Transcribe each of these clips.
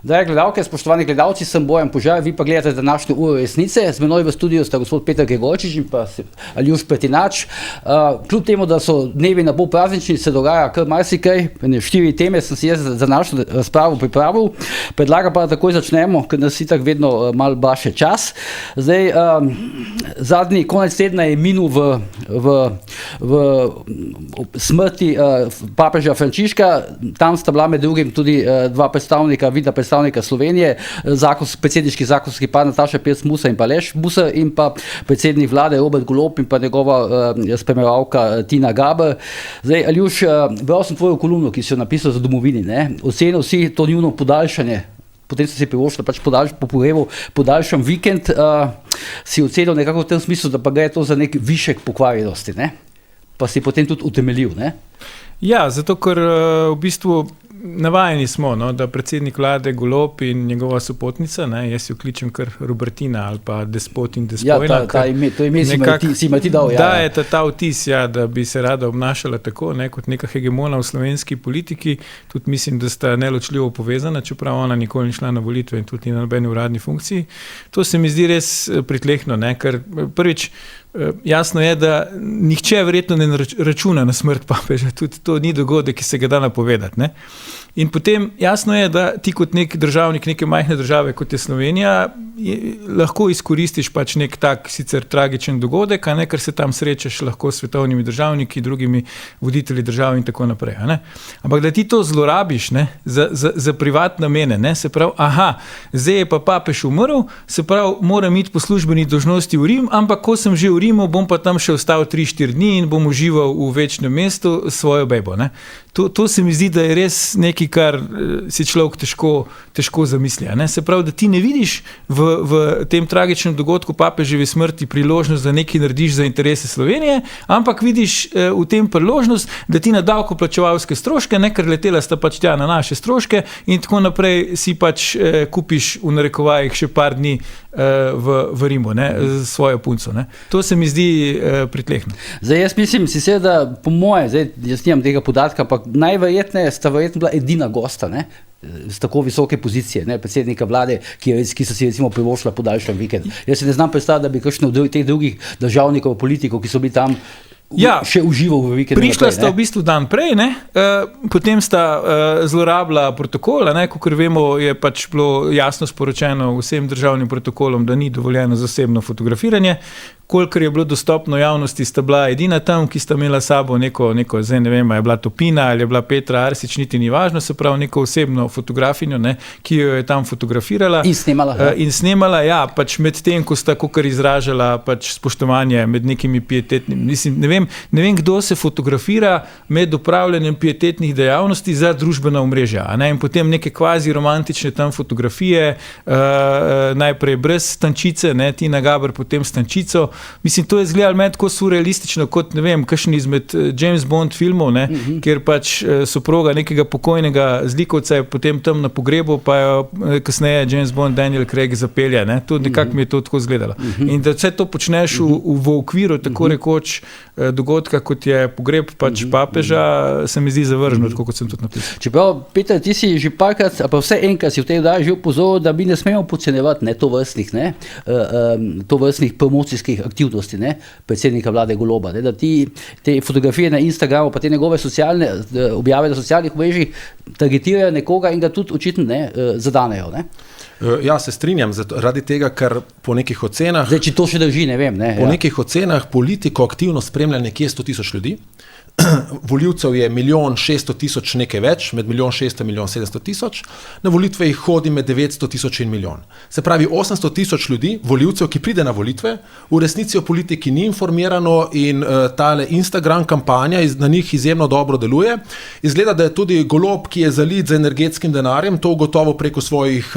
Drage gledalke, spoštovani gledalci, sem Bojan Požar, vi pa gledate današnjo uro resnice. Z menoj v studiu sta gospod Peter Gregorčič in pa Aljuš Pretinač. Kljub temu, da so dnevi na pol praznični, se dogaja kar marsikaj. 4 teme sem si jaz za današnjo razpravo pripravil. Predlagam pa, da takoj začnemo, ker nas itak vedno malo baše čas. Zdaj, zadnji konec tedna je minul v smrti papeža Frančiška. Tam sta bila med drugim tudi dva vidna predstavnika Slovenije, predsedniški zakonski par Nataša Pirc Musar in pa Aleš Musar in pa predsednik vlade Robert Golob in pa njegova spremljevalka Tina Gaber. Zdaj, Aljuš, bral sem tvojo kolumno, ki si jo napisal za Domovini, ne? Ocenil si to njuno podaljšanje, potem si privoščil po pogrebu podaljšan vikend, si ocenil nekako v tem smislu, da pa gre to za nek višek pokvarjenosti, ne? Pa si potem tudi utemeljil, ne? Ja, zato ker v bistvu navajeni smo, no, da predsednik vlade Golob in njegova sopotnica, ne, jaz jo kličem kar Robertina ali pa despot in despojna. Ja, to ime si ima ti dal. Daje ta vtis, ja, da bi se rada obnašala tako, ne, kot neka hegemona v slovenski politiki. Tudi mislim, da sta neločljivo povezana, čeprav ona nikoli ni šla na volitve in tudi ni na nobeni uradni funkciji. To se mi zdi res pritlehno, ne, ker prvič jasno je, da nihče verjetno ne računa na smrt papeža, tudi to ni dogodek, ki se ga da napovedati, ne. In potem jasno je, da ti kot nek državnik neke majhne države, kot je Slovenija, lahko izkoristiš pač nek tak sicer tragičen dogodek, a ne, ker se tam srečaš lahko s svetovnimi državniki, drugimi voditelji držav in tako naprej. A ne. Ampak da ti to zlorabiš, ne, za privatne namene, ne, se pravi, zdaj je pa papež umrl, se pravi, moram iti po službeni dolžnosti v Rim, ampak ko sem že v Rimu, bom pa tam še ostal 3-4 dni in bom užival v večnem mestu s svojo bebo. Ne. To se mi zdi, da je res nekaj, kar si človek težko zamisli. Ne? Se pravi, da ti ne vidiš v tem tragičnem dogodku papeževi smrti priložnost, da nekaj narediš za interese Slovenije, ampak vidiš v tem priložnost, da ti na davkoplačevalske stroške, ne, ker letela sta pač tja na naše stroške in tako naprej si pač kupiš v narekovajih še par dni v Rimu, ne, z svojo punco. Ne. To se mi zdi pritlehno. Zdaj, jaz mislim sicer, da po moje, jaz nimam tega podatka, ampak najverjetneje sta verjetno bila edina gosta, ne, z tako visoke pozicije, ne, predsednika vlade, ki so si recimo privoščila podaljšan vikend. Jaz se ne znam predstaviti, da bi kakšno od teh drugih državnikov, politikov, ki so bili tam, še užival v vikendu. Prišla sta v bistvu dan prej, ne? Potem sta zlorabila protokol, kakor vemo, je pač bilo jasno sporočeno vsem državnim protokolom, da ni dovoljeno zasebno fotografiranje. Kolikor je bilo dostopno javnosti, sta bila edina tam, ki sta imela sabo neko, zdaj ne vem, je bila Topina ali je bila Petra Arsič, niti ni važno, se pravi neko osebno fotografinjo, ne, ki jo je tam fotografirala. In snemala, ja, pač med tem, ko sta kakor izražala pač spoštovanje med nekimi pietetnimi, mislim, ne vem, kdo se fotografira med upravljanjem pietetnih dejavnosti za družbena omrežja, ne, in potem neke kvazi romantične tam fotografije, najprej brez stančice, ne, Tina Gaber, potem stančico. Mislim, to je izgledalo meni tako surrealistično, kot, ne vem, kakšen izmed James Bond filmov, ne, kjer pač soproga nekega pokojnega zlikovca je potem tam na pogrebu, pa jo kasneje James Bond Daniel Craig zapelje, ne, to nekako mi je to tako izgledalo. In da vse to počneš v okviru tako rekoč dogodka, kot je pogreb pač papeža, se mi zdi zavržno, tako kot sem tudi napisal. Čeprav, Peter, ti si že parkrat, pa vse enkrat si v tej oddaji že upozoril, da mi ne smemo podcenjevati tovrstnih promocijskih aktivnosti, ne, predsednika vlade Goloba, ne, da te fotografije na Instagramu, pa te njegove objave na socialnih mrežih targetirajo nekoga in ga tudi očitno zadanejo, ne. Ja, se strinjam, zaradi tega, ker po nekih ocenah... Zdaj, če to še drži, ne vem, ne. Po nekih ocenah politiko aktivno spremlja nekje 100,000 ljudi, volivcev je 1.600.000 nekaj več, med 1.600.000 in 1.700.000, na volitve jih hodi med 900.000 in milijon. Se pravi, 800.000 ljudi, volivcev, ki pride na volitve, v resnici o politiki ni informirano in tale Instagram kampanja na njih izjemno dobro deluje. Izgleda, da je tudi Golob, ki je zalit z energetskim denarjem, to ugotovo preko svojih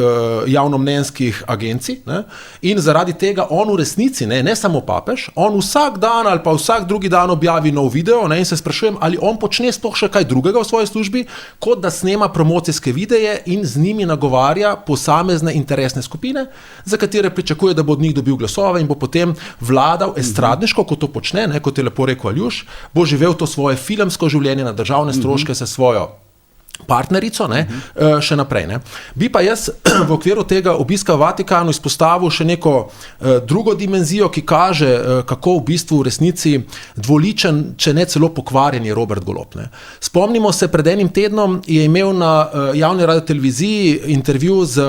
javnomnenjskih agencij, ne? In zaradi tega on v resnici, ne samo papež, on vsak dan ali pa vsak drugi dan objavi nov video, ne? In se sprašujem, ali on počne sploh še kaj drugega v svoji službi, kot da snema promocijske videe in z njimi nagovarja posamezne interesne skupine, za katere pričakuje, da bo od njih dobil glasove in bo potem vladal estradniško, kot to počne, ne, kot je lepo rekel Aljuš, bo živel to svoje filmsko življenje na državne stroške sa svojo partnerico, ne, še naprej. Ne. Bi pa jaz v okviru tega obiska v Vatikanu izpostavil še neko drugo dimenzijo, ki kaže, kako v bistvu v resnici dvoličen, če ne celo pokvarjen je Robert Golob. Ne. Spomnimo se, pred enim tednom je imel na javni radioteleviziji intervju z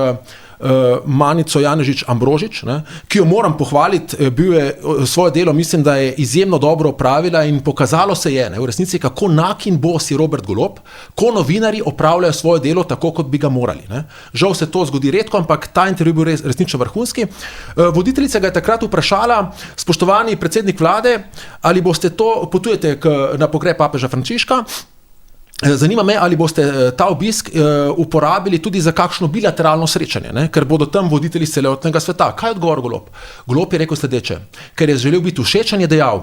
Manico Janežič Ambrožič, ne, ki jo moram pohvaliti, bil je svoje delo, mislim, da je izjemno dobro opravila in pokazalo se je, ne, v resnici, kako nak in bos je Robert Golob, ko novinarji opravljajo svoje delo tako, kot bi ga morali. Ne. Žal se to zgodi redko, ampak ta intervju bil resnično vrhunski. Voditeljica ga je takrat vprašala, spoštovani predsednik vlade, ali boste potujete na pogreb papeža Frančiška. Zanima me, ali boste ta obisk uporabili tudi za kakšno bilateralno srečanje, ne? Ker bodo tam voditelji celotnega sveta. Kaj je odgovor Golob? Golob je rekel sledeče, ker je želel biti všečen, je dejal,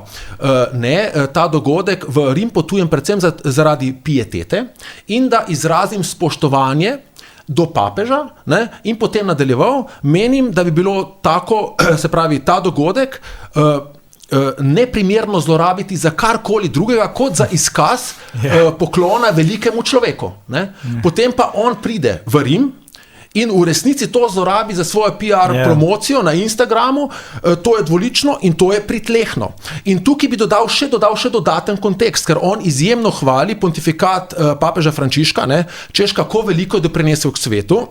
ne, ta dogodek v Rim potujem predvsem zaradi pietete in da izrazim spoštovanje do papeža, ne, in potem nadaljeval, menim, da bi bilo tako, se pravi, ta dogodek neprimerno zlorabiti za karkoli drugega, kot za izkaz poklona velikemu človeku. Ne? Potem pa on pride v Rim in v resnici to zlorabi za svojo PR promocijo na Instagramu, to je dvolično in to je pritlehno. In tukaj bi dodal še dodaten kontekst, ker on izjemno hvali pontifikat papeža Frančiška, ne, češ kako veliko je doprinesel k svetu.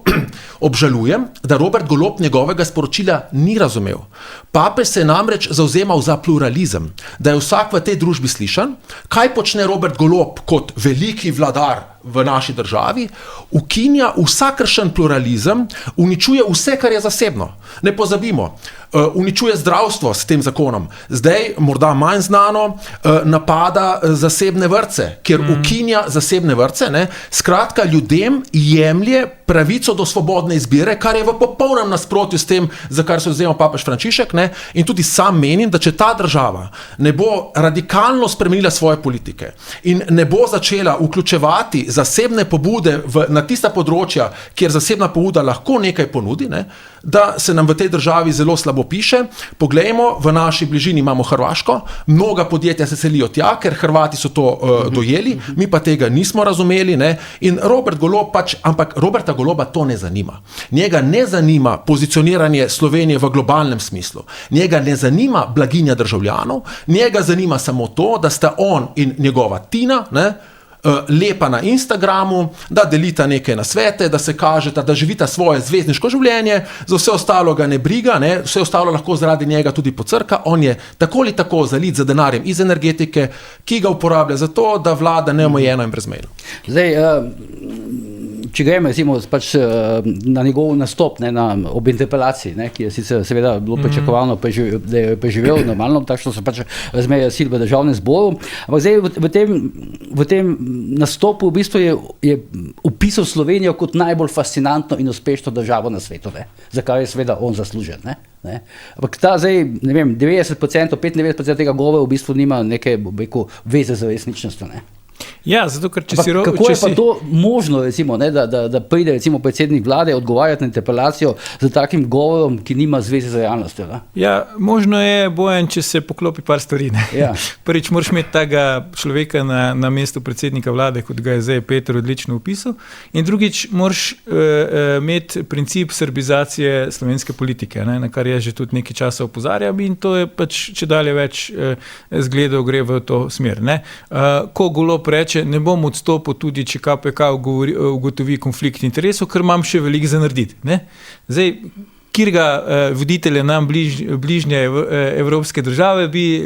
Obžalujem, da Robert Golob njegovega sporočila ni razumel. Papež se je namreč zavzemal za pluralizem, da je vsak v tej družbi slišan. Kaj počne Robert Golob kot veliki vladar v naši državi? Ukinja vsakršen pluralizem, uničuje vse, kar je zasebno. Ne pozabimo, uničuje zdravstvo s tem zakonom. Zdaj, morda manj znano, napada zasebne vrtce, kjer ukinja zasebne vrtce. Ne? Skratka, ljudem jemlje pravico do svobodne izbire, kar je v popolnem nasprotju s tem, za kar se vzema papež Frančišek. Ne? In tudi sam menim, da če ta država ne bo radikalno spremenila svoje politike in ne bo začela vključevati zasebne pobude na tista področja, kjer zasebna pobuda lahko nekaj ponudi, ne, da se nam v tej državi zelo slabo piše. Poglejmo, v naši bližini imamo Hrvaško, mnoga podjetja se selijo tja, ker Hrvati so to dojeli, mi pa tega nismo razumeli. Ne, in Robert Golob ampak Roberta Goloba to ne zanima. Njega ne zanima pozicioniranje Slovenije v globalnem smislu. Njega ne zanima blaginja državljanov, njega zanima samo to, da sta on in njegova Tina, ne, lepa na Instagramu, da delita neke nasvete, da se kažeta, da živita svoje zvezdniško življenje, za vse ostalo ga ne briga, ne? Vse ostalo lahko zaradi njega tudi pocrka, on je tako ali tako zalit za denarjem iz energetike, ki ga uporablja za to, da vlada neomejeno in brezmejno. Zdaj, če gremo pač na njegov nastop, ne, ob interpelaciji, ne, ki je sicer seveda bilo pričakovano, da je preživel normalno, takšno so pač razmerja sil v državnem zboru, ampak zdaj v tem nastopu v bistvu je opisal Slovenijo kot najbolj fascinantno in uspešno državo na svetu, ne, za kar je seveda on zaslužen. Ne. Ampak ta zdaj, ne vem, 90%, 95% tega govora v bistvu nima neke, rekel, veze z resničnostjo. Ne. Ja, zato, ker kako je pa to možno, recimo, ne, da pride recimo predsednik vlade odgovarjati na interpelacijo z takim govorom, ki nima zveze z realnostjo? Ne? Ja, možno je, Bojan, če se poklopi par stvari. Ja. Prvič, moraš imeti tega človeka na mestu predsednika vlade, kot ga je zdaj Peter odlično opisal, in drugič, moraš imeti princip srbizacije slovenske politike, ne, na kar je že tudi nekaj časa opozarjam, in to je pač čedalje več zgledov gre v to smer. Ne. Ko Golob reče, ne bom odstopil tudi, če KPK ugotovi konflikt interesov, ker imam še veliko za narediti. Ne? Zdaj, katerega voditelja nam bližnje evropske države bi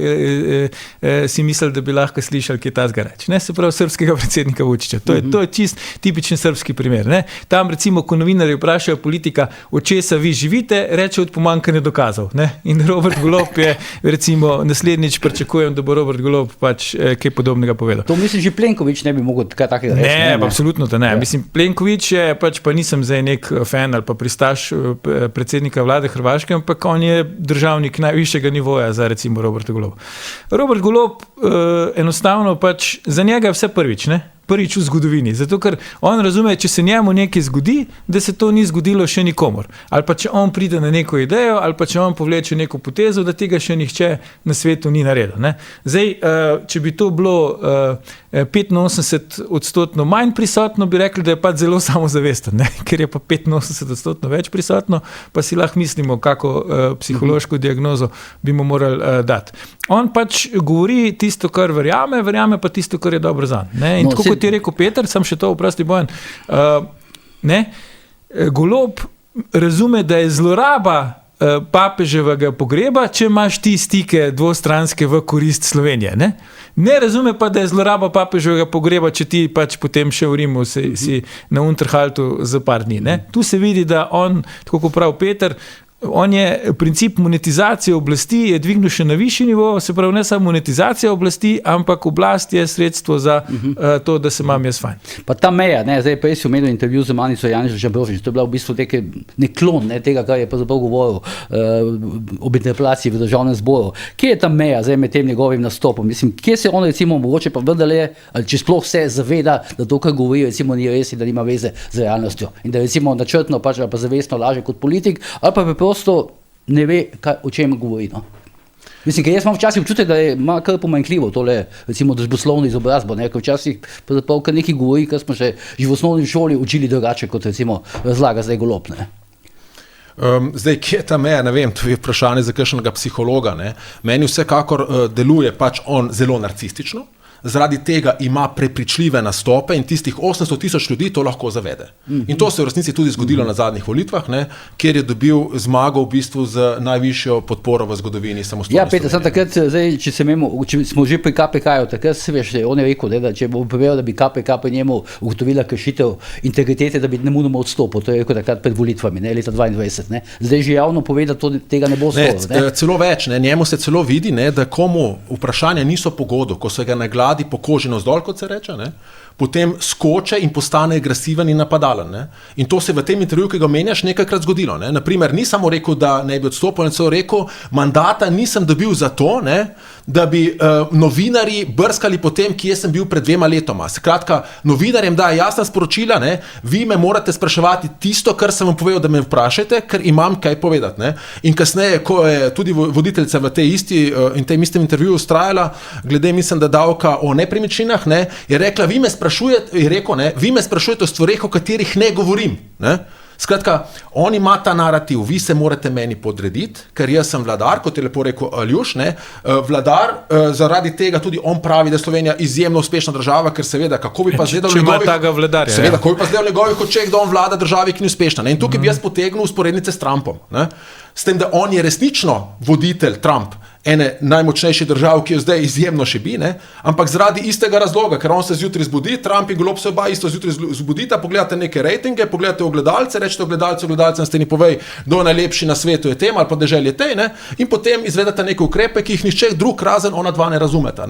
si mislili, da bi lahko slišali, kaj tazga reči. Se pravi, srbskega predsednika Vučića. To je čist tipičen srbski primer. Ne? Tam recimo, ko novinarji vprašajo politika, od česa vi živite, reče od pomanjkanja dokazov. Ne? In Robert Golob je, recimo, naslednjič pričakujem, da bo Robert Golob pač kaj podobnega povedal. To mislim, že Plenković ne bi mogel kaj takega reči? Ne, absolutno da ne. Ja. Mislim, Plenković je pač, pa nisem zdaj nek fan ali pa pristaš predsednika vlade Hrvaške, ampak on je državnik najvišjega nivoja za recimo Roberta Goloba. Robert Golob enostavno pač, za njega je vse prvič, ne? prvič v zgodovini. Zato, ker on razume, če se njemu nekaj zgodi, da se to ni zgodilo še nikomor. Ali pa če on pride na neko idejo, ali pa če on povleče neko potezo, da tega še nihče na svetu ni naredil. Ne? Zdaj, če bi to bilo 85% manj prisotno, bi rekli, da je pa zelo samozavesten, ne? Ker je pa 85% več prisotno, pa si lahko mislimo, kako psihološko diagnozo bi mu morali dati. On pač govori tisto, kar verjame pa tisto, kar je dobro zanj. In tako kot je rekel Peter, sam še to oprosti Bojan, Golob razume, da je zloraba papeževega pogreba, če imaš ti stike dvostranske v korist Slovenije. Ne razume pa, da je zloraba papeževega pogreba, če ti pač potem še v Rimu si na Unterhaltu za par dni. Tu se vidi, da on, tako kot pravi Peter, on je princip monetizacije oblasti je dvignil še na višji nivo, se pravi ne samo monetizacija oblasti, ampak oblast je sredstvo za to, da se imam jaz fajn. Pa ta meja, zdaj pa jaz si omenil intervju z Manico Janezom Žambrovič, to je bila v bistvu nek klon tega, kar je pravzaprav govoril ob interpelaciji v Državnem zboru. Kje je ta meja zdaj med tem njegovim nastopom? Mislim, kje se on recimo mogoče pa vendarle, ali če sploh se zaveda, da to, kar govori, recimo ni res in da nima veze z realnostjo in da recimo načrtno pač ali pa zavestno laže kot politik, ali pa prosto ne ve, o čem govori. Mislim, ker jaz imam včasih občutek, da ima kar pomanjkljivo tole, recimo, družboslovno izobrazbo, ker včasih kar nekaj govori, kar smo še že v osnovni šoli učili drugače, kot recimo razlaga zdaj Golob. Zdaj, kje je ta meja, ne vem, to je vprašanje za kakšnega psihologa. Meni vsekakor deluje pač on zelo narcistično, zaradi tega ima prepričljive nastope in tistih 800,000 ljudi to lahko zavede. In to se v resnici tudi zgodilo na zadnjih volitvah, kjer je dobil zmago v bistvu z najvišjo podporo v zgodovini samostojne Slovenije. Peter, takrat, zdaj, če smo že pri KPK-ju, takrat se veš, on je rekel, da če bo povedal, da bi KPK pri njemu ugotovila kršitev integritete, da bi nemudoma odstopil. To je rekel takrat pred volitvami, leta 2022. Zdaj že javno pove, da tega ne bo storil. Celo več, njemu se celo vidi, da komu vprašanja niso pogodu, ko se ga nagladi po koži navzdol, kot se reče, potem skoče in postane agresiven in napadalen. In to se v tem intervjuju, ki ga omenjaš, nekajkrat zgodilo. Naprimer, ni samo rekel, da ne bi odstopil, celo rekel, mandata nisem dobil za to, da bi novinarji brskali po tem, kje sem bil pred 2 letoma. Skratka, novinarjem daje jasna sporočila, vi me morate spraševati tisto, kar sem vam povedal, da me vprašajte, ker imam kaj povedati. In kasneje, ko je tudi voditeljica v tej istem intervjuju ustrajala, glede mislim, da davka o nepremičninah, je rekla, vi me sprašujete o stvareh, o katerih ne govorim. Skratka, on ima ta narativ, vi se morate meni podrediti, ker jaz sem vladar, kot je lepo rekel Aljuš, vladar, zaradi tega tudi on pravi, da je Slovenija izjemno uspešna država, ker seveda, kako bi pa zdaj v njegovih očeh, da on vlada državi, ki ni uspešna. In tukaj bi jaz potegnil usporednice s Trumpom. S tem, da on je resnično voditelj, Trump, ene najmočnejših držav, ki jo zdaj izjemno še bi, ampak zaradi istega razloga, ker on se zjutraj zbudi, Trump in Golob se oba isto zjutraj zbudita, pogledate neke rejtinge, pogledate ogledalce, rečete ogledalcem ste ni povej, kdo najlepši na svetu je tem ali pa deželje tej, in potem izvedete neke ukrepe, ki jih nihče drug razen ona dva ne razumeta.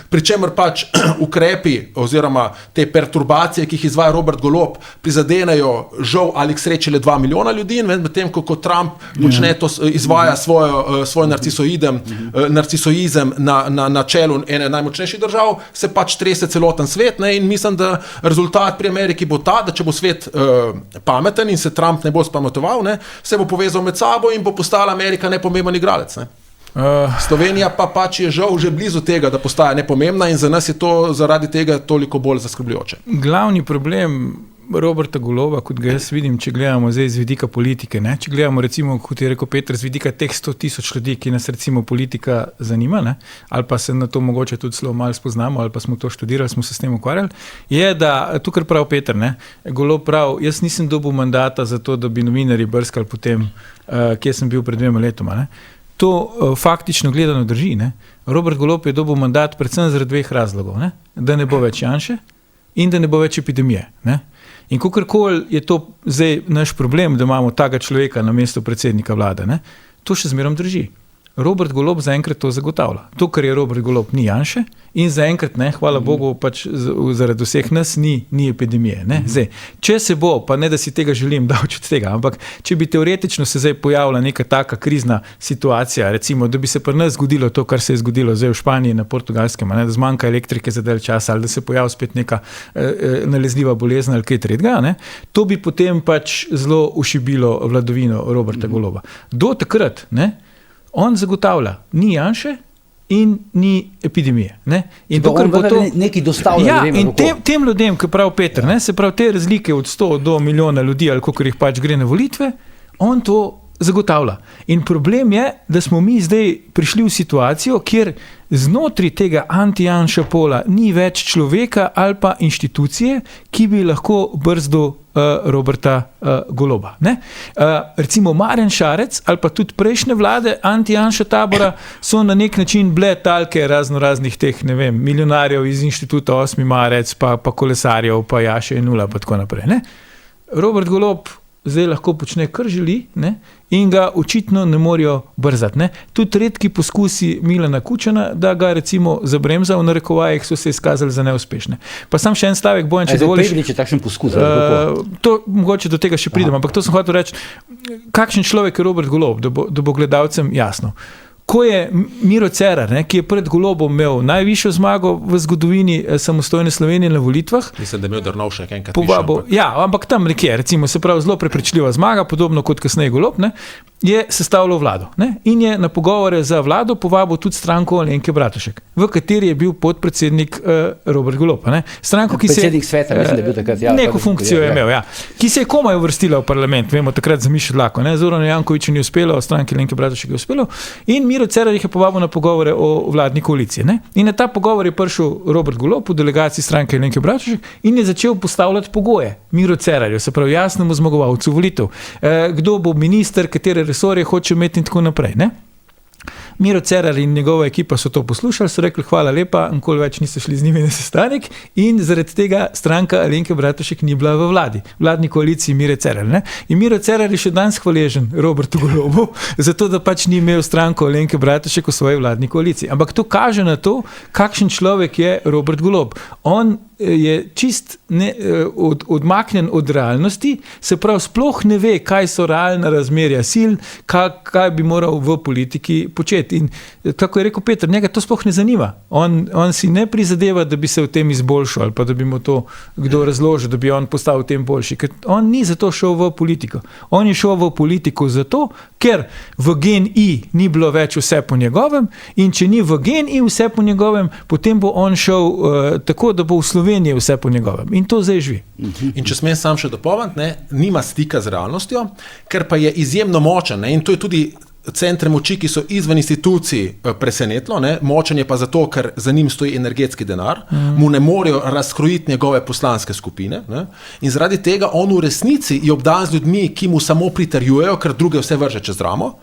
Pričemer pač ukrepi oziroma te perturbacije, ki jih izvaja Robert Golob, prizadenejo žal ali k sreči le 2 milijona ljudi, in medtem ko Trump počne to, izvaja svoj narcisoizem na čelu ene najmočnejših držav, se pač trese celoten svet, in mislim, da rezultat pri Ameriki bo ta, da če bo svet pameten in se Trump ne bo spametoval, se bo povezal med sabo in bo postala Amerika nepomemben igralec. Slovenija pa pač je žal že blizu tega, da postaja nepomembna, in za nas je to zaradi tega toliko bolj zaskrbljujoče. Glavni problem Roberta Goloba, kot ga jaz vidim, če gledamo zdaj z vidika politike, če gledamo recimo, kot je rekel Peter, z vidika teh 100,000 ljudi, ki nas recimo politika zanima, ali pa se na to mogoče tudi zelo malo spoznamo, ali pa smo to študirali, smo se s tem ukvarjali, je, da tukaj prav Peter, Golob prav, jaz nisem dobil mandata za to, da bi novinarji brskali potem, kje sem bil pred 2 letoma. To faktično gledano drži. Robert Golob je dobil mandat predvsem zaradi 2 razlogov. Da ne bo več Janše in da ne bo več epidemije. In kakorkoli je to zdaj naš problem, da imamo takega človeka na mestu predsednika vlade, to še zmerom drži. Robert Golob zaenkrat to zagotavlja. To, kar je Robert Golob, ni Janše in zaenkrat, hvala Bogu, pač zaradi vseh nas ni epidemije. Zdaj, če se bo, pa ne, da si tega želim daleč od tega, ampak če bi teoretično se zdaj pojavila neka taka krizna situacija, recimo, da bi se pri nas zgodilo to, kar se je zgodilo zdaj v Španiji, na Portugalskem, da zmanjka elektrike za dalj časa ali da se pojavi spet neka nalezljiva bolezen ali kaj tretjega, to bi potem pač zelo ušibilo vladavino Roberta Goloba. Do takrat, on zagotavlja, ni Janše in ni epidemije. In dokler bo to nekaj dostavlja. Ja, in tem ljudem, ki pravi Peter, se pravi te razlike od 100 do milijona ljudi, ali koliko jih pač gre na volitve, on to zagotavlja. In problem je, da smo mi zdaj prišli v situacijo, kjer znotraj tega anti-Janša pola ni več človeka ali pa inštitucije, ki bi lahko brzdil Roberta Goloba. Recimo Marjan Šarec ali pa tudi prejšnje vlade anti-Janša tabora so na nek način bile talke raznih teh, milijonarjev iz inštituta 8. marec, pa kolesarjev, pa Jaše in Nula, pa tako naprej. Robert Golob zdaj lahko počne, kar želi, in ga očitno ne morejo brzati. Tudi redki poskusi Milana Kučana, da ga recimo zabremza, v narekovajih so se izkazali za neuspešne. Pa sam še en stavek, Bojan, če dovoliš. Prej takšen poskus. To mogoče do tega še pridem, ampak to sem hotel reči, kakšen človek je Robert Golob, da bo gledalcem jasno. Ko je Miro Cerar, ki je pred Golobom imel najvišjo zmago v zgodovini samostojne Slovenije na volitvah. Mislim, da je imel Drnovšek enkrat višjo. Ja, ampak tam nekje, recimo, se pravi zelo prepričljiva zmaga, podobno kot kasneje Golob, je sestavljal vlado. In je na pogovore za vlado povabil tudi stranko Alenke Bratušek, v kateri je bil podpredsednik Robert Golob. Stranko, ki se predsednik sveta, mislim, da je bil takrat. Neko funkcijo je imel, ki se je komaj uvrstila v parlament, vemo, takrat za Mišo Dlako. Zoranu Jankoviću ni uspelo, stranki Alenke Bratušek je uspelo. In Miro Cerar jih je povabil na pogovore o vladni koaliciji. In na ta pogovor je prišel Robert Golob v delegaciji stranke Alenke Bratušek in je začel postavljati pogoje Miro Cerarju, se pravi jasnemu zmagovalcu volitev. Kdo bo minister, katere resorje hoče imeti in tako naprej. Miro Cerar in njegova ekipa so to poslušali, so rekli hvala lepa, nikoli več niso šli z njimi na sestanek in zaradi tega stranka Alenke Bratušek ni bila v vladni koaliciji Mire Cerar. In Miro Cerar je še danes hvaležen Robertu Golobu, zato da pač ni imel stranko Alenke Bratušek v svoji vladni koaliciji. Ampak to kaže na to, kakšen človek je Robert Golob. On je čist odmaknjen od realnosti, se pravi sploh ne ve, kaj so realna razmerja sil, kaj bi moral v politiki početi. In kako je rekel Peter, njega to sploh ne zanima. On si ne prizadeva, da bi se v tem izboljšal ali pa da bi mu to kdo razložil, da bi on postal v tem boljši. Ker on ni zato šel v politiko. On je šel v politiko zato, ker v GEN-I ni bilo več vse po njegovem in če ni v GEN-I vse po njegovem, potem bo on šel tako, da bo v Sloveniji vse po njegovem. In to zdaj živi. In če smem sam še dopolniti, nima stika z realnostjo, ker pa je izjemno močen. In to je tudi centre moči, ki so izven institucij presenetilo, močen je pa zato, ker za njim stoji energetski denar, mu ne morejo razkrojiti njegove poslanske skupine in zaradi tega on v resnici je obdan z ljudmi, ki mu samo pritrjujejo, ker druge vse vrže čez ramo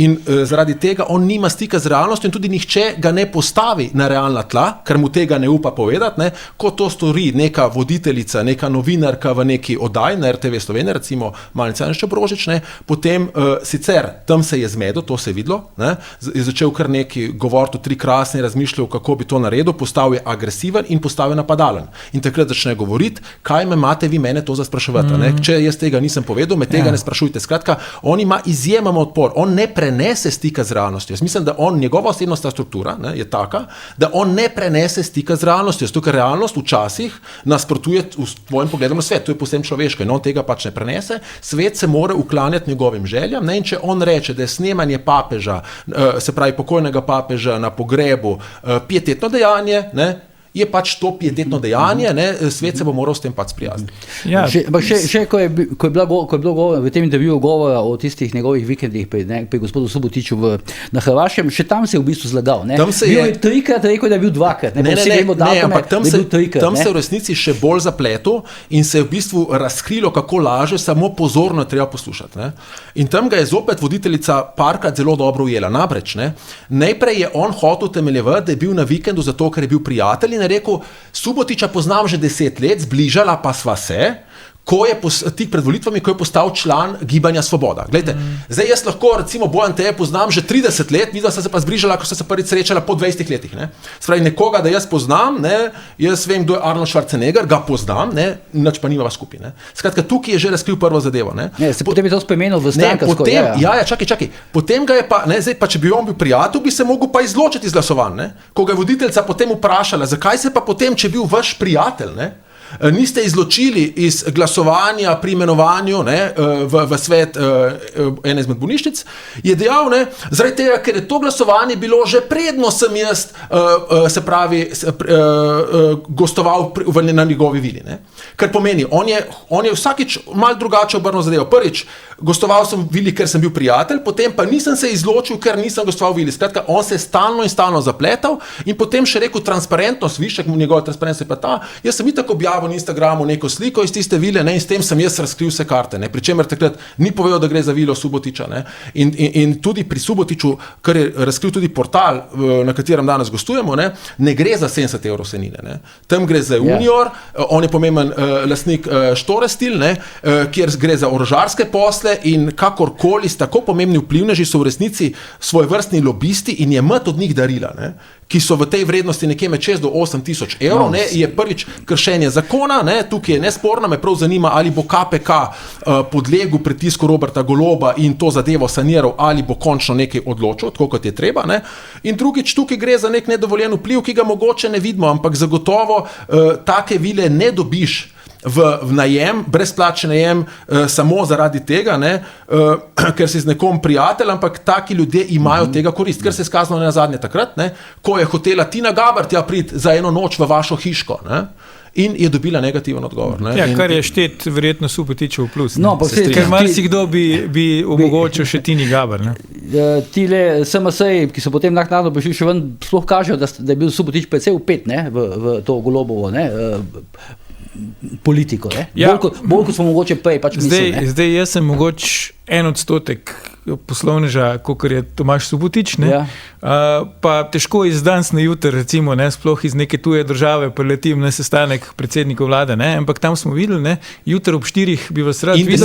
in zaradi tega on nima stika z realnostjo in tudi nihče ga ne postavi na realna tla, ker mu tega ne upa povedati, ko to stori neka voditeljica, neka novinarka v neki oddaji na RTV Slovenija, recimo Malnica Janšča-Brožič, potem sicer tam se je zmedel, to se je videlo, je začel kar neki govoriti o tri krasne, razmišljal, kako bi to naredil, postal je agresiven in postal je napadalen. In takrat začne govoriti, kaj me imate vi mene to za spraševati. Če jaz tega nisem povedal, me tega ne sprašujte. Skratka, on ima izjemen odpor, on ne prenese stika z realnostjo. Jaz mislim, da njegova osebnostna struktura je taka, da on ne prenese stika z realnostjo, zato ker realnost včasih nasprotuje v svojem pogledu na svet, to je povsem človeško in on tega pač ne prenese, svet se mora uklanjati njegovim željam, in če on reče, da je snemanje papeža, se pravi pokojnega papeža na pogrebu, pietetno dejanje, je pač to pietetno dejanje, svet se bo moral s tem pač sprijazniti. Ja. Še ko je bilo govora v tem intervjuju govora o tistih njegovih vikendih pri gospodu Subotiću na Hrvaškem, še tam se je v bistvu zlagal. Bil je trikrat, rekel, da je bil dvakrat. Ampak tam se v resnici še bolj zapletel in se je v bistvu razkrilo, kako laže, samo pozorno treba poslušati. In tam ga je zopet voditeljica parkrat zelo dobro ujela. Namreč, najprej je on hotel utemeljevati, da je bil na vikendu zato, ker je bil prijatelj in je rekel, Subotića poznam že 10 let, zbližala pa sva se, tik pred volitvami, ko je postal član Gibanja Svoboda. Glejte, zdaj jaz lahko, recimo, Bojan Teje poznam že 30 let, midva sta se pa zbližala, ko sta se prvič srečala po 20 letih. Ne? Spravi, nekoga, da jaz poznam, ne? Jaz vem, kdo je Arnold Schwarzenegger, ga poznam, ne? Nič pa nimava skupaj. Ne? Skratka, tukaj je že razkril prvo zadevo. Ne? Potem je to spremenil v strankarsko. Čakaj. Potem ga je pa, ne, zdaj pa, če bi on bil prijatelj, bi se mogel pa izločiti iz glasovanj. Ko ga je voditeljica potem vprašala, zakaj se pa potem, če je bil vaš prijatelj, ne? Niste izločili iz glasovanja pri imenovanju, ne, v svet ene izmed bolnišnic, je dejal, ne, zaradi tega, ker je to glasovanje bilo že predno sem jaz, gostoval na njegovi vili. Ne. Kar pomeni, on je vsakič malo drugače obrnil zadevo. Prvič, gostoval sem v vili, ker sem bil prijatelj, potem pa nisem se izločil, ker nisem gostoval v vili. Skratka, on se je stalno zapletal in potem še rekel transparentnost, višek njegove transparentnosti je pa ta, jaz sem itak objavil na Instagramu neko sliko iz tiste vile, ne, in s tem sem jaz razkril vse karte, ne, pri čemer takrat ni povedal, da gre za vilo Subotiča. Ne, in tudi pri Subotiču, kar je razkril tudi portal, na katerem danes gostujemo, ne gre za 70 evrov senine. Ne. Tam gre za Unior, on je pomemben lastnik Štorestil, ne, kjer gre za orožarske posle in kakorkoli s tako pomembni vplivneži so v resnici svojevrstni lobisti in je mat od njih darila, ne, ki so v tej vrednosti nekje med 6 do 8 tisoč evrov, ne, je prvič kršenje zakona, ne, tukaj je nesporno, me prav zanima, ali bo KPK podlegel pritisku Roberta Goloba in to zadevo saniral, ali bo končno nekaj odločil, tako kot je treba. Ne. In drugič, tukaj gre za nek nedovoljen vpliv, ki ga mogoče ne vidimo, ampak zagotovo take vile ne dobiš v najem, brezplačen najem samo zaradi tega, ne, ker si z nekom prijatelj, ampak taki ljudje imajo tega korist, ker se je skazalo nazadnje takrat, ne, ko je hotela Tina Gaber tja priti za eno noč v vašo hiško, ne, in je dobila negativen odgovor. Ne. Ja, kar je štet verjetno Subotičev plus. No, ker marsikdo bi omogočil še Tini Gaber. Ne. Tile SMS-ji, ki so potem naknadno prišli še ven, sploh kažejo, da je bil Subotič precej vpet, ne, v to Golobovo, ne, politiko. Ne? Ja. Bolj kot smo mogoče prej pač mislili. Zdaj jaz sem mogoče 1% poslovneža, kakor je Tomaž Subotič, ne? Ja. Pa težko iz danes na jutr, recimo, ne, sploh iz neke tuje države preletim na sestanek predsednikov vlade, ne, ampak tam smo videli, ne, jutr ob 4 bi vas rad videl.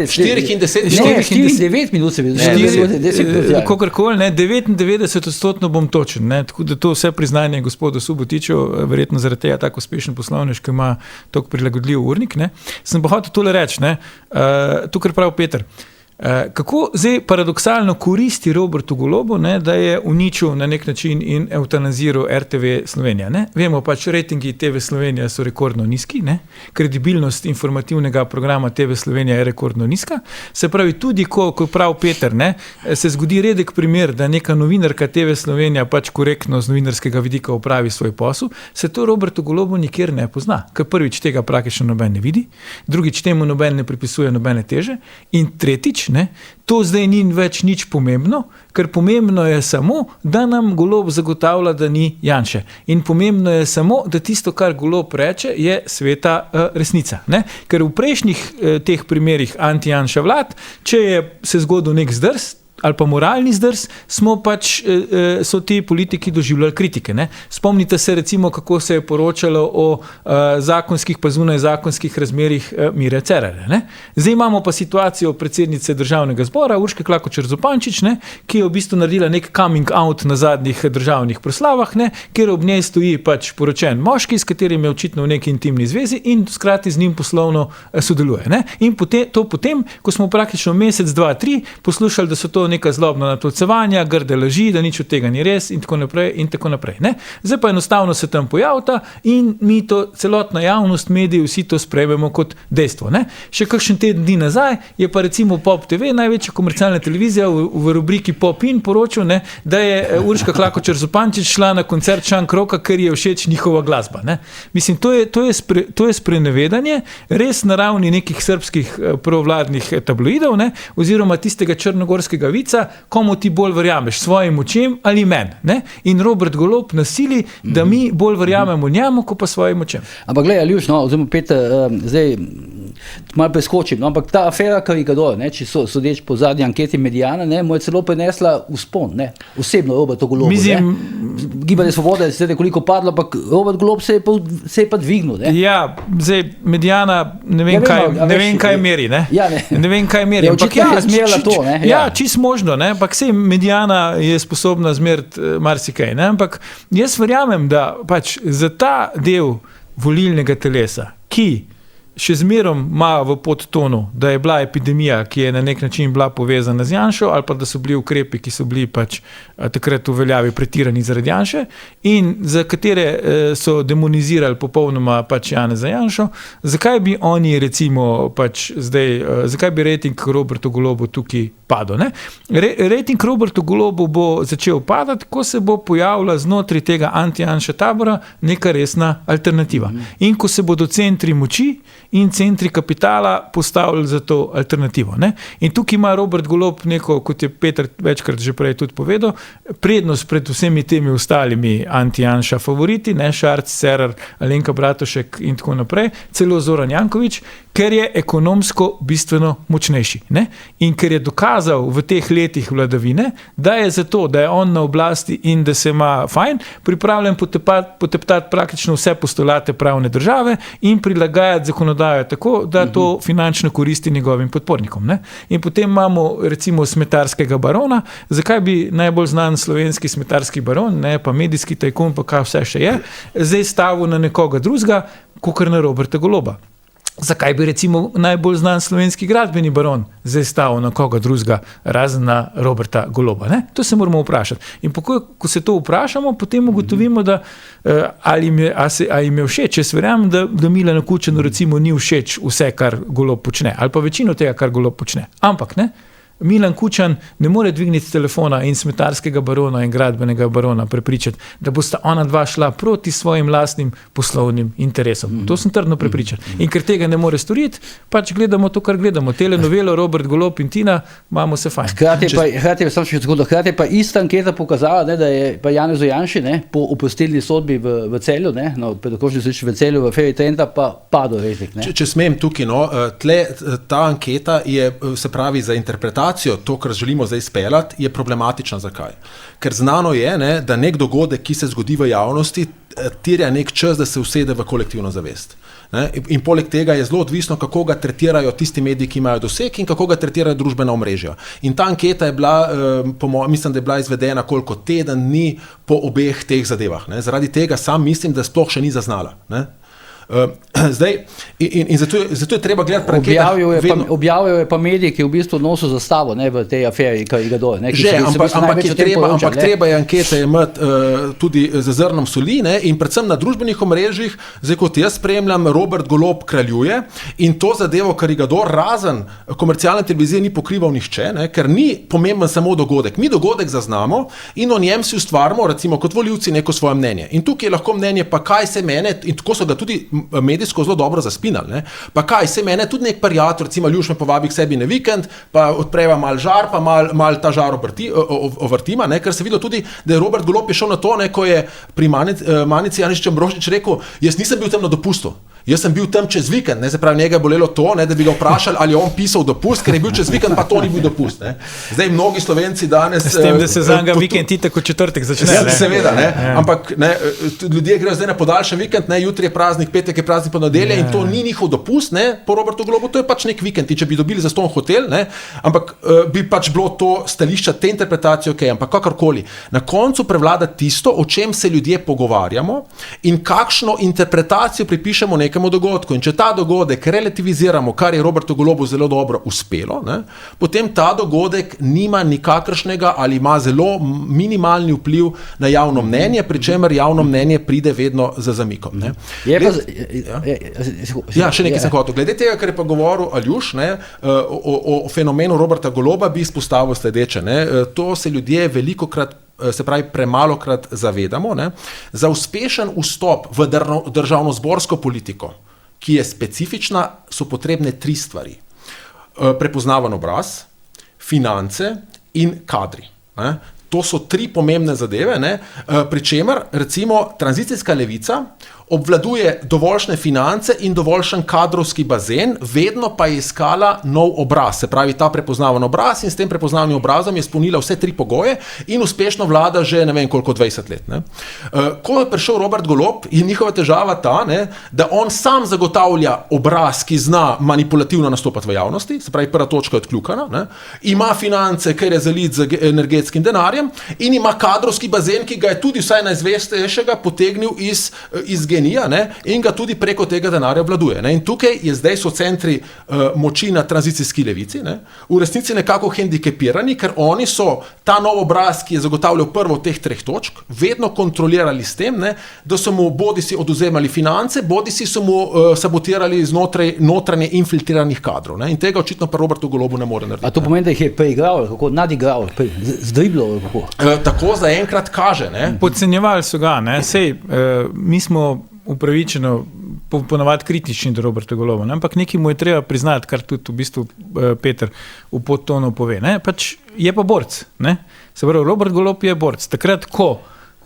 4 in 10 minut. Ne, 4 in 9 minut se videl. Kakorkoli, ne, 99% bom točen, ne, tako da to vse priznanje gospodu Subotiču, verjetno zaradi tega tako uspešen poslovnež, ki ima tako prilagodljiv urnik, ne. Sem pa hotel tole reči, ne, to, kar pravi Peter. Kako zdaj paradoksalno koristi Robertu Golobu, ne, da je uničil na nek način in eutanaziral RTV Slovenija. Ne? Vemo pač, rejtingi TV Slovenija so rekordno nizki, ne? Kredibilnost informativnega programa TV Slovenija je rekordno nizka. Se pravi, tudi ko pravi Peter, ne, se zgodi redek primer, da neka novinarka TV Slovenija pač korektno z novinarskega vidika opravi svoj posel, se to Robertu Golobu nikjer ne pozna, ker prvič tega praktično noben ne vidi, drugič temu noben ne pripisuje nobene teže in tretjič, ne, to zdaj ni več nič pomembno, ker pomembno je samo, da nam Golob zagotavlja, da ni Janše. In pomembno je samo, da tisto, kar Golob reče, je sveta resnica. Ne? Ker v prejšnjih teh primerih anti-Janša vlad, če je se zgodil nek zdrs, ali pa moralni zdrs, so ti politiki doživljali kritike. Ne? Spomnite se recimo, kako se je poročalo o zakonskih pa zunaj zakonskih razmerih Mire Cerarja. Ne? Zdaj imamo pa situacijo predsednice Državnega zbora, Urške Klakočar Zupančič, ne? Ki je v bistvu naredila nek coming out na zadnjih državnih proslavah, ne? Kjer ob njej stoji pač poročen moški, s katerim je očitno v neki intimni zvezi in skrati z njim poslovno sodeluje. Ne? In potem, ko smo praktično mesec, 2, 3 poslušali, da so to neka zlobna natolcevanja, grde laži, da nič od tega ni res in tako naprej. Ne? Zdaj pa enostavno se tam pojavita in mi to, celotna javnost, mediji, vsi to sprejmemo kot dejstvo. Ne? Še kakšen teden dni nazaj je pa recimo Pop TV, največja komercialna televizija, v rubriki Pop In poročil, ne, da je Urška Klakočar Zupančič šla na koncert Šank Roka, ker je všeč njihova glasba. Ne? Mislim, to je sprenevedanje res na ravni nekih srbskih provladnih tabloidov, ne? Oziroma tistega črnogorskega vica, komu ti bolj verjameš, svojim očem ali meni. Ne? In Robert Golob nasili, da mi bolj verjamemo njemu, kot pa svojim očem. Ampak gledaj, Aljuš, no, oziroma Peter, zdaj malo preskočim, no, ampak ta afera Karikador, ne, če sodeč po zadnji anketi Mediana, ne, mu je celo prenesla vzpon, ne, osebno Robertu Golobu. Mislim, Gibanje Svobode se je nekoliko padlo, ampak Robert Golob se je pa dvignil. Ne? Ja, zdaj Mediana, ne vem, kaj meri. Ne vem, kaj meri. Očitno je zmerila to. Ne? Ja, čisto možno, ne? Ampak sej Mediana je sposobna zmeriti marsikaj. Ne? Ampak jaz verjamem, da pač za ta del volilnega telesa, ki še zmerom ima v podtonu, da je bila epidemija, ki je na nek način bila povezana z Janšo, ali pa da so bili ukrepi, ki so bili pač takrat v veljavi pretirani zaradi Janše in za katere so demonizirali popolnoma pač Janeza Janšo, zakaj bi oni recimo pač zdaj, zakaj bi rejting Robertu Golobu tukaj padel? Ne? Rejting Robertu Golobu bo začel padati, ko se bo pojavila znotraj tega anti-Janša tabora neka resna alternativa. In ko se bodo centri moči in centri kapitala postavili za to alternativo. Ne? In tukaj ima Robert Golob neko, kot je Peter večkrat že prej tudi povedal, prednost pred vsemi temi ostalimi anti-Janša favoriti, ne? Šarc, Cerar, Alenka Bratušek in tako naprej, celo Zoran Janković, ker je ekonomsko bistveno močnejši. Ne? In ker je dokazal v teh letih vladavine, da je zato, da je on na oblasti in da se ima fajn, pripravljen poteptati praktično vse postulate pravne države in prilagajati zakonodajo tako, da to finančno koristi njegovim podpornikom. Ne? In potem imamo recimo smetarskega barona. Zakaj bi najbolj znan slovenski smetarski baron, ne, pa medijski tajkun, pa kaj vse še je, zdaj stavil na nekoga drugega, kakor na Roberta Goloba? Zakaj bi recimo najbolj znan slovenski gradbeni baron zdaj stavil na koga drugega, razen na Roberta Goloba? Ne? To se moramo vprašati. In ko se to vprašamo, potem ugotovimo, da ali jim je všeč. Jaz verjamem, da Milanu Kučanu recimo ni všeč vse, kar Golob počne, ali pa večino tega, kar Golob počne. Ampak ne, Milan Kučan ne more dvigniti telefona in smetarskega barona in gradbenega barona prepričati, da bosta ona dva šla proti svojim lastnim poslovnim interesom. To sem trdno prepričan. In ker tega ne more storiti, pač gledamo to, kar gledamo. Telenovelo Robert Golob in Tina, imamo se fajn. Hkrati pa ista anketa pokazala, ne, da je pa Janezu Janši po oprostilni sodbi v Celju, pred okrožnim sodiščem v Celju, v aferi Trenta pa padel rejting. Če smem tukaj, ta anketa je, se pravi, za interpretacijo, to, kar želimo zdaj speljati, je problematična. Zakaj? Ker znano je, da nek dogodek, ki se zgodi v javnosti, terja nek čas, da se usede v kolektivno zavest. In poleg tega je zelo odvisno, kako ga tretirajo tisti mediji, ki imajo doseg in kako ga tretirajo družbena omrežja. In ta anketa je bila, mislim, da je bila izvedena koliko teden dni po obeh teh zadevah. Zaradi tega sam mislim, da sploh še ni zaznala. Zdaj, in zato je treba gledati pred objavil je pa medij, ki je v bistvu nosil zastavo v tej aferi, ki ga dol. Ampak treba je ankete imeti tudi z zrnom soli, in predvsem na družbenih omrežjih, zdaj kot jaz spremljam, Robert Golob kraljuje in to zadevo, kar ga dol, razen komercialne televizije ni pokrival nihče, ker ni pomemben samo dogodek. Mi dogodek zaznamo in o njem si ustvarimo, recimo kot volivci, neko svoje mnenje. In tukaj je lahko mnenje, pa kaj se mene, in tako so ga tudi medijsko zelo dobro zaspinali. Pa kaj, se mene tudi nek prijatelj, recimo Ljuš me povabi k sebi na vikend, pa odpreva mal žar, pa mal ta žar ovrtima, ker se videlo tudi, da je Robert Golob šel na to, ko je pri Manici Janišče Ambrožnič rekel, jaz nisem bil tam na dopustu. Jaz sem bil tam čez vikend, se pravi, njega je bolelo to, da bi ga vprašali, ali je on pisal dopust, ker je bil čez vikend, pa to ni bil dopust. Zdaj mnogi Slovenci danes... S tem, da se zanga vikend itak kot četrtek začne. Seveda, ampak ljudje grejo zdaj na podaljšan vikend, jutri je praznik, petek je praznik, ponedelja in to ni njihov dopust, po Robertu Golobu, to je pač nek vikend. In če bi dobili zastonj hotel, ampak bi pač bilo to stališča, te interpretacije, ampak kakorkoli. Na koncu prevlada tisto, o čem se ljudje pogovarjamo in kakšno interpretacijo pripišemo nekemu dogodku. In če ta dogodek relativiziramo, kar je Robertu Golobu zelo dobro uspelo, potem ta dogodek nima nikakršnega ali ima zelo minimalni vpliv na javno mnenje, pri čemer javno mnenje pride vedno za zamikom. Še nekaj sem hotel. Glede tega, kar je pa govoril Aljuš, o fenomenu Roberta Goloba bi izpostavil sledeče. To se ljudje velikokrat, se pravi premalokrat zavedamo. Za uspešen vstop v državnozborsko politiko, ki je specifična, so potrebne 3 stvari. Prepoznaven obraz, finance in kadri. To so 3 pomembne zadeve, pri čemer recimo tranzicijska levica obvladuje dovoljšne finance in dovoljšen kadrovski bazen, vedno pa je iskala nov obraz, se pravi ta prepoznaven obraz in s tem prepoznanim obrazom je izpolnila vse 3 pogoje in uspešno vlada že ne vem koliko 20 let. Ne. Ko je prišel Robert Golob, je njihova težava ta, ne, da on sam zagotavlja obraz, ki zna manipulativno nastopati v javnosti, se pravi prva točka je odkljukana, ne, ima finance, ker je zalit z energetskim denarjem in ima kadrovski bazen, ki ga je tudi vsaj najzvestejšega potegnil iz genija, ne, in ga tudi preko tega denarja vladuje. Ne. In tukaj so centri moči na tranzicijski levici, ne, v resnici nekako hendikepirani, ker oni so ta nov obraz, ki je zagotavljal prvo od teh 3 točk, vedno kontrolirali s tem, ne, da so mu bodisi odvzemali finance, bodisi so mu sabotirali znotraj notranje infiltriranih kadrov. Ne. In tega očitno pa Robertu Golobu ne more narediti. A to pomeni, da jih je preigral, kako nadigral, zdriblal, kako? Tako zaenkrat kaže. Ne. Podcenjevali so ga, ne. Sej, mi smo upravičeno ponavadi kritični do Roberta Goloba, ne? Ampak nekaj mu je treba priznati, kar tudi v bistvu Peter v podtonu pove. Ne? Pač je pa borc. Ne? Se pravi, Robert Golob je borc. Takrat, ko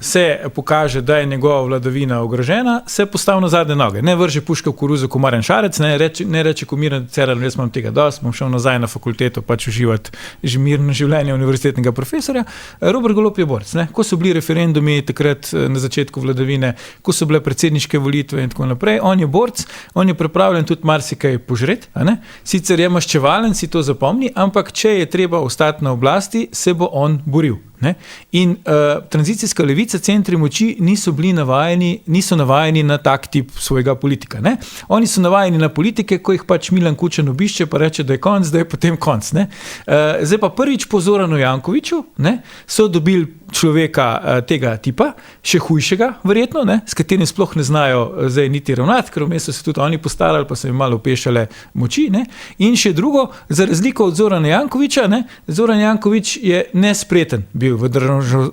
se pokaže, da je njegova vladavina ogrožena, se postavi na zadnje noge. Ne vrže puške v koruzo ko Marjan Šarec, ne reče ko Miran Cerar, jaz imam tega dosti, bom šel nazaj na fakulteto, pač uživati mirno življenje univerzitetnega profesorja. Robert Golob je borc. Ne? Ko so bili referendumi takrat na začetku vladavine, ko so bile predsedniške volitve in tako naprej, on je borc, on je pripravljen tudi marsikaj požreti, a ne? Sicer je maščevalen, si to zapomni, ampak če je treba ostati na oblasti, se bo on boril. Ne? In tranzicijska levica, centri moči niso navajeni na tak tip svojega politika. Ne? Oni so navajeni na politike, ko jih pač Milan Kučan obišče, pa reče, da je konc, da je potem konc. Ne? Zdaj pa prvič po Zoranu Jankoviću, ne, so dobili človeka tega tipa, še hujšega verjetno, ne, s katerim sploh ne znajo zdaj niti ravnati, ker vmes so se tudi oni postarali, pa so jim malo opešale moči. Ne. In še drugo, za razliko od Zorana Jankovića, ne, Zoran Janković je nespreten bil v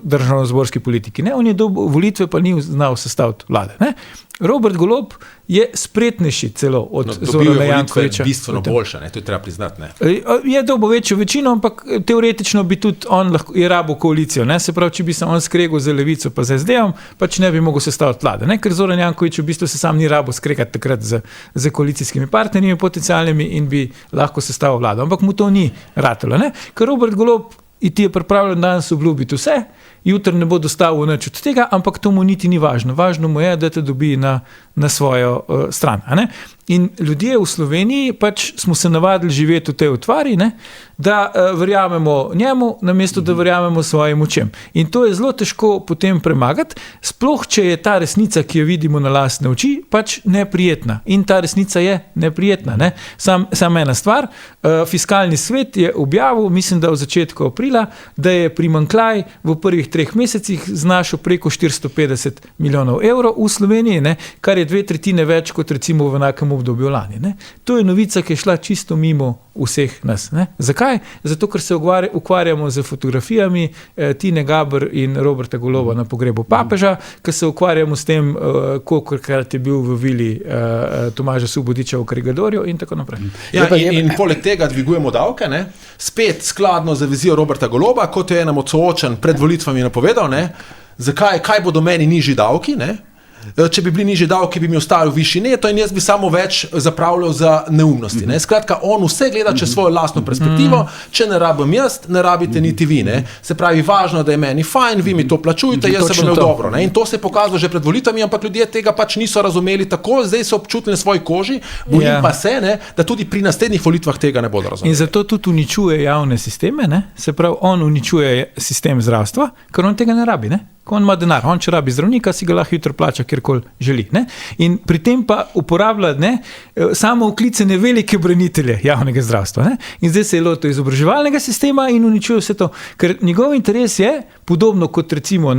državnozborski politiki. Ne. On je dobil volitve, pa ni znal sestaviti vlade. Ne. Robert Golob je spretnejši celo od Zorana Jankovića. Bistveno boljše, ne? To je treba priznati. Ne? Je dobil večjo večino, ampak teoretično bi tudi on lahko je rabil koalicijo. Ne? Se pravi, če bi se on skregal za levico pa za SD-om, pač ne bi mogel sestaviti vlade. Ne? Ker Zoran Janković v bistvu se sam ni rabil skregati takrat z koalicijskimi partnerji potencialnimi in bi lahko sestavil vlado. Ampak mu to ni ratalo. Ne? Ker Robert Golob ti je pripravljen danes obljubiti vse, jutri ne bo dostavil nič od tega, ampak to mu niti ni važno. Važno mu je, da te dobi na svojo stran. A ne? In ljudje v Sloveniji pač smo se navadili živeti v tej utvari, ne? Da verjamemo njemu, namesto da verjamemo svojim očem. In to je zelo težko potem premagati, sploh če je ta resnica, ki jo vidimo na lastne oči, pač neprijetna. In ta resnica je neprijetna. Ne? Samo ena stvar, Fiskalni svet je objavil, mislim, da v začetku aprila, da je primanjkljaj v prvih 3 mesecih znašel preko 450 milijonov evrov v Sloveniji, ne? Kar je 2/3 več kot recimo v enakem obdobju lani. Ne? To je novica, ki je šla čisto mimo vseh nas. Ne? Zakaj? Zato, ker se ukvarjamo z fotografijami Tine Gaber in Roberta Goloba na pogrebu papeža, ker se ukvarjamo s tem, kolikokrat je bil v vili Tomaža Subotića v Krigadorju in tako naprej. Ja, in poleg tega dvigujemo davke, ne? Spet skladno z vizijo Roberta Goloba, kot je enem od soočen pred volitvami napovedal, ne? Kaj bodo meni nižji davki, ne? Če bi bili nižji davki, bi mi ostali višji neto in jaz bi samo več zapravljal za neumnosti. Ne? Skratka, on vse gleda čez svojo lastno perspektivo, če ne rabim jaz, ne rabite niti vi. Ne? Se pravi, važno, da je meni fajn, vi mi to plačujete, jaz se bom imel dobro. Ne? In to se je pokazalo že pred volitvami, ampak ljudje tega pač niso razumeli tako, zdaj so občutili na svoji koži, bojim pa se, ne, da tudi pri naslednjih volitvah tega ne bodo razumeli. In zato tudi uničuje javne sisteme, ne? Se pravi, on uničuje sistem zdravstva, ker on tega ne rabi, ne? Ko on ima denar, on če rabi zdravnika, si ga lahko hitro plača, kjerkoli želi. Ne? In pri tem pa uporablja samo vklicane velike branitelje javnega zdravstva. Ne? In zdaj se je lotil izobraževalnega sistema in uničuje vse to. Ker njegov interes je, podobno kot recimo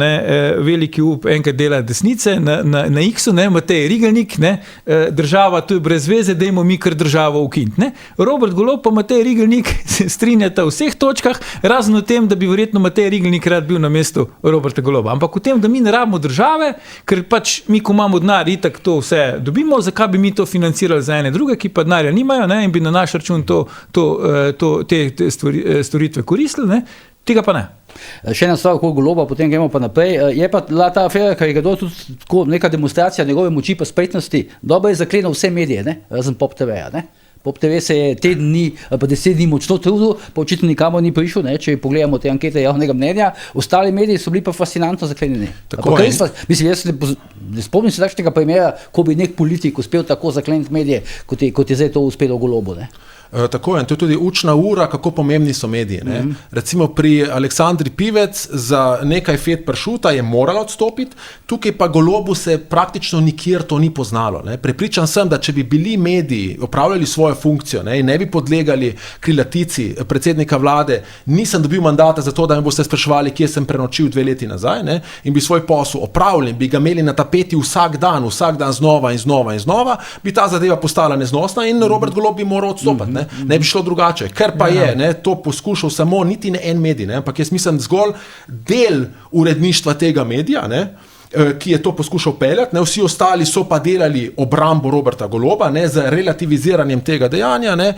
veliki up enkrat dela desnice na X-u, Matej Rigelnik, država, to je brez veze, dajmo mi kar državo ukiniti. Robert Golob pa Matej Rigelnik se strinjata v vseh točkah, razen v tem, da bi verjetno Matej Rigelnik rad bil na mestu Roberta Goloba. Ampak v tem, da mi ne rabimo države, ker pač mi, ko imamo denar, itak to vse dobimo, zakaj bi mi to financirali za ene druge, ki pa denarja nimajo, ne, in bi na naš račun te storitve koristili, ne. Tega pa ne. Še ena stvar okoli Goloba, potem gremo pa naprej. Je pa ta afera, ker je ga tudi tako neka demonstracija njegove moči pa spretnosti, dobro je zaklenil vse medije, ne? Razen Pop TV-ja, ne? Pop TV se je teden dni, pa 10 dni močno trudil, pa očitno nikamor ni prišel, ne? Če pogledamo te ankete javnega mnenja, ostali mediji so bili pa fascinantno zaklenjeni. Mislim, jaz ne spomnim se takšnega primera, ko bi nek politik uspel tako zakleniti medije, kot je zdaj to uspelo Golobu, ne? Tako je, in to je tudi učna ura, kako pomembni so mediji. Ne? Recimo pri Aleksandri Pivec za nekaj fet pršuta je morala odstopiti, tukaj pa Golobu se praktično nikjer to ni poznalo. Ne? Prepričan sem, da če bi bili mediji opravljali svojo funkcijo, ne, in ne bi podlegali krilatici predsednika vlade, nisem dobil mandata za to, da me boste spraševali, kje sem prenočil 2 leti nazaj, ne? In bi svoj posel opravljali, bi ga imeli na tapeti vsak dan znova in znova, bi ta zadeva postala neznosna in Robert Golob bi moral odstopiti. Ne bi šlo drugače, ker pa je to poskušal samo niti ne en medij, ne, ampak jaz mislim zgolj del uredništva tega medija, ne, ki je to poskušal peljati, ne, vsi ostali so pa delali obrambo Roberta Goloba, ne, z relativiziranjem tega dejanja, ne,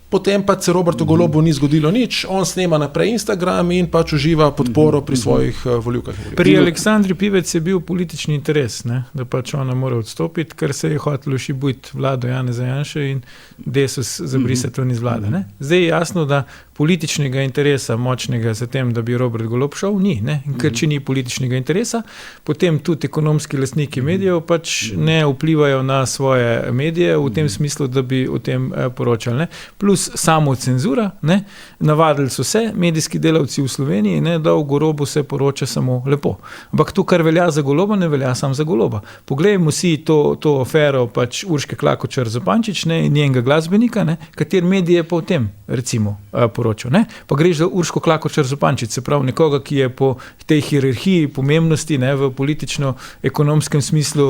potem pa se Robertu Golobu ni zgodilo nič, on snema naprej Instagram in pač uživa podporo pri svojih volivkah. Pri Aleksandri Pivec je bil politični interes, ne, da pač ona mora odstopiti, ker se je hotel ošibujiti vlado Janeza Janše in Desus zabrisati ven iz vlade. Ne. Zdaj je jasno, da političnega interesa močnega za tem, da bi Robert Golob šel, ni. Ne? Ker če ni političnega interesa, potem tudi ekonomski lastniki medijev pač ne vplivajo na svoje medije v tem smislu, da bi o tem poročali. Ne? Plus samo cenzura, ne? Navadili so se medijski delavci v Sloveniji, ne? Da v Golobu se poroča samo lepo. Ampak to, kar velja za Goloba, ne velja samo za Goloba. Poglejmo si to afero pač Urške Klakočar Zupančič, ne? In njenega glasbenika, ne? Kater medije pa o tem, recimo, poročal. Ne? Pa greš za Urško Klakočar Zupančič, se pravi nekoga, ki je po tej hierarhiji pomembnosti, ne, v politično-ekonomskem smislu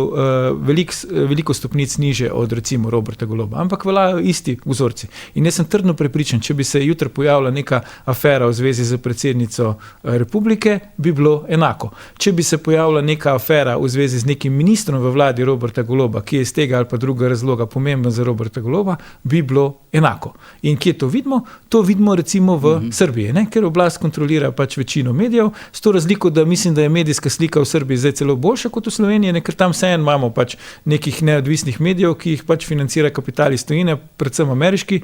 veliko stopnic niže od recimo Roberta Goloba. Ampak veljajo isti vzorci. In jaz sem trdno prepričan, če bi se jutri pojavila neka afera v zvezi z predsednico republike, bi bilo enako. Če bi se pojavila neka afera v zvezi z nekim ministrom v vladi Roberta Goloba, ki je iz tega ali pa drugega razloga pomemben za Roberta Goloba, bi bilo enako. In kje to vidimo? To vidimo recimo v Srbiji, ne? Ker oblast kontrolira pač večino medijev, s to razliko, da mislim, da je medijska slika v Srbiji zdaj celo boljša kot v Sloveniji, ne? Ker tam vseeno imamo pač nekih neodvisnih medijev, ki jih pač financira kapital iz tujine, predvsem ameriški,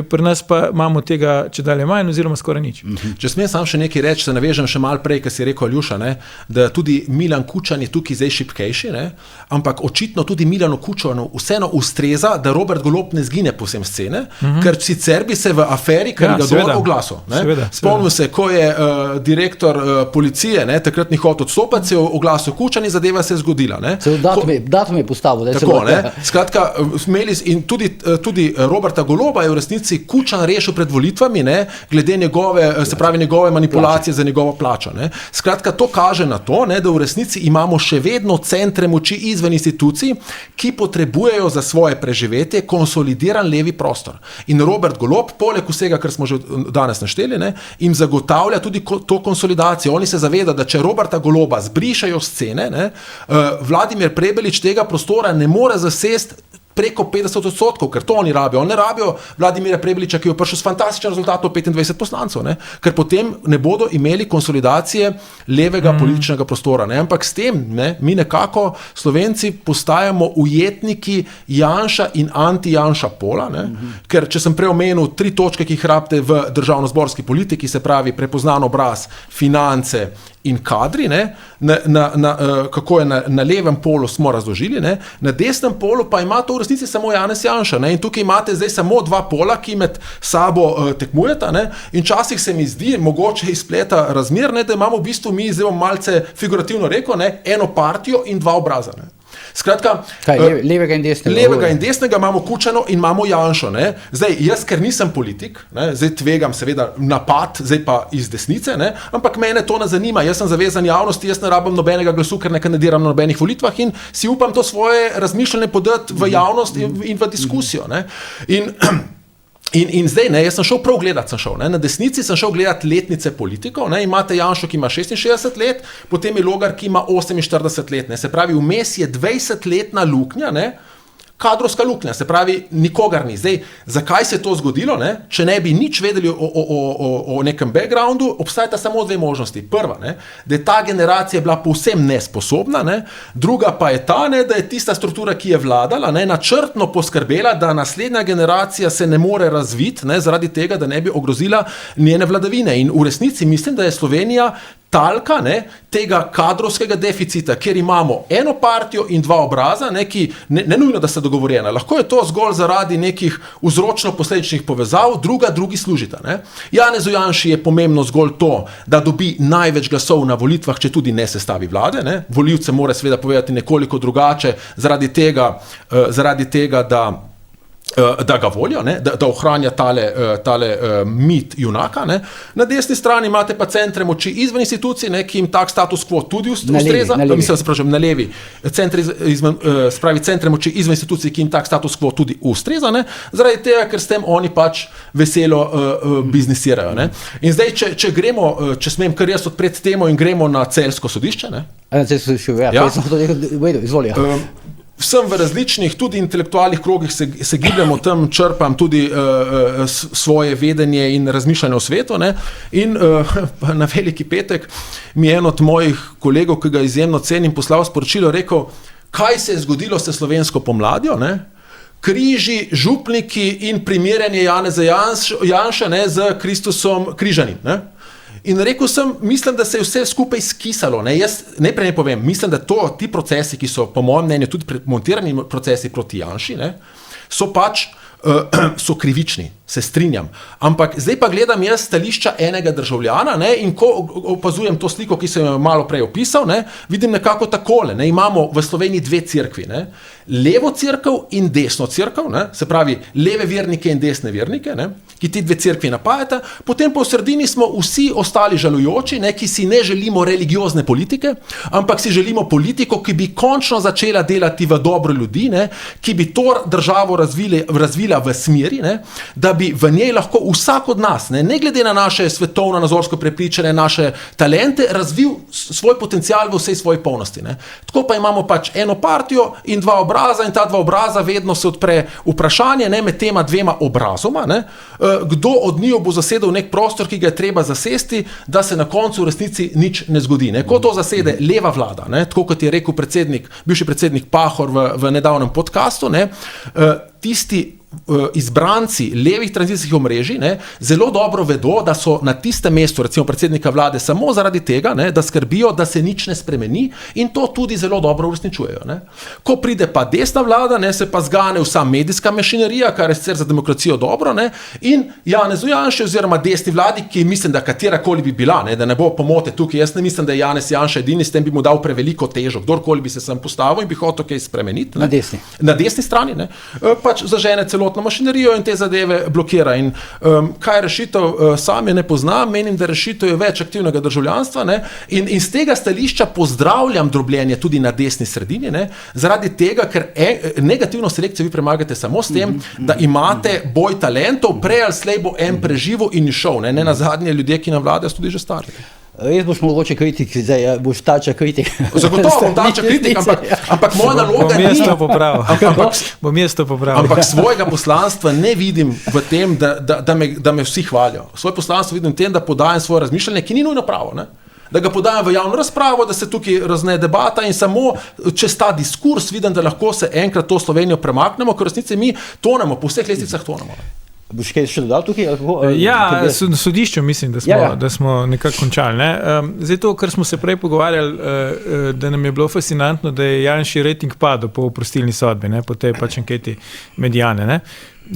pri nas pa imamo tega čedalje manj oziroma skoraj nič. Če smem sam še nekaj reči, se navežem še malo prej, kar si rekel Aljuša, ne? Da tudi Milan Kučan je tukaj zdaj šibkejši, ne? Ampak očitno tudi Milanu Kučanu vseeno ustreza, da Robert Golob ne zgine povsem scene, ker sicer bi se v aferi, ker ga dobro oglasil. Spomnim se, ko je direktor policije, ne, takrat ni hotel odstopiti, se je oglasil Kučan in zadeva se je zgodila. Datum je postavil. Tako, ne. Skratka, in tudi Roberta Goloba je v resnici Kučan rešil pred volitvami, ne, glede njegove manipulacije za njegovo plačo. Ne. Skratka, to kaže na to, ne, da v resnici imamo še vedno centre moči izven institucij, ki potrebujejo za svoje preživetje konsolidiran levi prostor. In Robert Golob, poleg vsega, kar smo že danes našteli, ne, jim zagotavlja tudi to konsolidacijo. Oni se zavedajo, da če Roberta Goloba zbrišajo scene, ne, Vladimir Prebelič tega prostora ne more zasesti preko 50%, ker to oni rabijo. Oni ne rabijo Vladimira Prebeliča, ki je prišel s fantastičnim rezultatom 25 poslancev, ne? Ker potem ne bodo imeli konsolidacije levega političnega prostora. Ne? Ampak s tem mi nekako Slovenci postajamo ujetniki Janša in anti-Janša pola, ne? Ker če sem prej omenil 3 točke, ki jih rabite v državnozborski politiki, se pravi prepoznan obraz, finance in kadri, ne? Kako je na levem polu smo razložili, ne? Na desnem polu pa ima to v resnici samo Janez Janša, ne? In tukaj imate zdaj samo 2 pola, ki med sabo tekmujeta, ne? In časih se mi zdi, mogoče izpleta razmer, ne? Da imamo v bistvu mi, zdaj bom malce figurativno rekel, ne? Eno partijo in 2 obraza, ne? Skratka, levega in desnega. Levega in desnega imamo Kučano in imamo Janšo. Ne? Zdaj, jaz, ker nisem politik, ne? Zdaj tvegam seveda napad, zdaj pa iz desnice, ne? Ampak mene to ne zanima, jaz sem zavezan javnosti, jaz ne rabim nobenega glasu, ker ne kandidiram na nobenih volitvah in si upam to svoje razmišljanje podati v javnost in v diskusijo. Ne? In zdaj, ne, jaz sem šel prav gledati, ne, na desnici sem šel gledati letnice politikov, ne, imate Janšo, ki ima 66 let, potem je Logar, ki ima 48 let, ne, se pravi, vmes je 20-letna luknja, ne, kadrovska luknja, se pravi, nikogar ni. Zdaj, zakaj se je to zgodilo, ne? Če ne bi nič vedeli o nekem backgroundu, obstajata samo dve možnosti. Prva, ne? Da je ta generacija bila povsem nesposobna, ne? Druga pa je ta, ne? Da je tista struktura, ki je vladala, ne? Načrtno poskrbela, da naslednja generacija se ne more razviti, ne? Zaradi tega, da ne bi ogrozila njene vladavine. In v resnici mislim, da je Slovenija talka, ne, tega kadrovskega deficita, kjer imamo eno partijo in dva obraza, ne, ki ne nujno, da sta dogovorjena. Lahko je to zgolj zaradi nekih vzročno-posledičnih povezav, drugi služita. Ne. Janezu Janši je pomembno zgolj to, da dobi največ glasov na volitvah, če tudi ne sestavi vlade. Ne. Volivce mora seveda povedati nekoliko drugače, zaradi tega, da ga volijo, ne, da ohranja tale mit junaka. Ne. Na desni strani imate pa centre moči izven institucij, ne, ki jim tak status quo tudi ustreza. Na levi. Centre moči izven institucij, ki jim tak status quo tudi ustreza, ne, zaradi tega, ker s tem oni pač veselo biznisirajo. Ne. In zdaj, če gremo, če smem kar jaz odpreti temo in gremo na Celjsko sodišče. Ne. Izvoli. Sem v različnih, tudi intelektualnih krogih se gibljam o tem, črpam tudi svoje vedenje in razmišljanje o svetu. Ne? In na Veliki petek mi je en od mojih kolegov, ki ga izjemno cenim, poslal sporočilo, rekel, kaj se je zgodilo s slovensko pomladjo, ne? Križi, župniki in primerjanje Janeza Janše, ne, z Kristusom križanim. Ne? In rekel sem, mislim, da se je vse skupaj skisalo. Ne? Jaz najprej ne povem, mislim, da ti procesi, ki so po mojem mnenju tudi montirani procesi proti Janši, ne, so pač so krivični, se strinjam. Ampak zdaj pa gledam jaz stališča enega državljana, ne, in ko opazujem to sliko, ki sem jo malo prej opisal, ne, vidim nekako takole. Ne, imamo v Sloveniji dve cerkvi. Ne, levo cerkev in desno cerkev, ne, se pravi leve vernike in desne vernike, ne, ki ti dve cerkvi napajata, potem pa v sredini smo vsi ostali žalujoči, ne, ki si ne želimo religiozne politike, ampak si želimo politiko, ki bi končno začela delati v dobro ljudi, ne, ki bi to državo razvila v smeri, ne, da bi v njej lahko vsak od nas, ne glede na naše svetovno-nazorsko prepričanje, naše talente, razvil svoj potencial v vsej svoji polnosti. Ne. Tako pa imamo pač eno partijo in dva obraza in ta dva obraza vedno se odpre vprašanje, ne, med tema dvema obrazoma, ne, kdo od njiju bo zasedel nek prostor, ki ga je treba zasesti, da se na koncu v resnici nič ne zgodi. Ne. Ko to zasede leva vlada, ne, tako kot je rekel bivši predsednik Pahor v nedavnem podcastu, ne, tisti izbranci levih tranzicijskih omrežij, ne, zelo dobro vedo, da so na tistem mestu, recimo predsednika vlade, samo zaradi tega, ne, da skrbijo, da se nič ne spremeni in to tudi zelo dobro uresničujejo. Ne. Ko pride pa desna vlada, ne, se pa zgane vsa medijska mašinerija, kar je sicer za demokracijo dobro, ne, in Janezu Janši oziroma desni vladi, ki mislim, da katerakoli bi bila, ne, da ne bo pomote tukaj, jaz ne mislim, da je Janez Janša edini, s tem bi mu dal preveliko težo, kdorkoli bi se sem postavil in bi hotel kaj spremeniti. Ne. Na desni strani, ne, pač zažene celotno mašinerijo in te zadeve blokira. In kaj je rešitev, sam je ne poznam, menim, da rešitev je več aktivnega državljanstva, ne? In z tega stališča pozdravljam drobljenje tudi na desni sredini, ne? Zaradi tega, ker negativno selekcijo vi premagate samo s tem, da imate boj talentov, prej ali slej bo en preživel in šel, ne nazadnje ljudje, ki nam vladajo, so tudi že stari. Res boš mogoče kritik, zdaj boš tača kritik. Zagotovo bom tača kritik, ampak moja naloga ni... Bom jaz to popravil. Ampak svojega poslanstva ne vidim v tem, da me vsi hvalijo. Svoje poslanstvo vidim v tem, da podajam svoje razmišljanje, ki ni nujno pravo, ne? Da ga podajam v javno razpravo, da se tukaj razne debata in samo čez ta diskurs vidim, da lahko se enkrat to Slovenijo premaknemo, ker v resnici mi tonemo, po vseh lestvicah tonemo. Boš kaj še dodal tukaj? Ja, na sodišču mislim, da smo nekako končali. Ne? Zdaj to, kar smo se prej pogovarjali, da nam je bilo fascinantno, da je Janši rating padel po oprostilni sodbi, ne? Po tej pač anketi Mediane. Ne?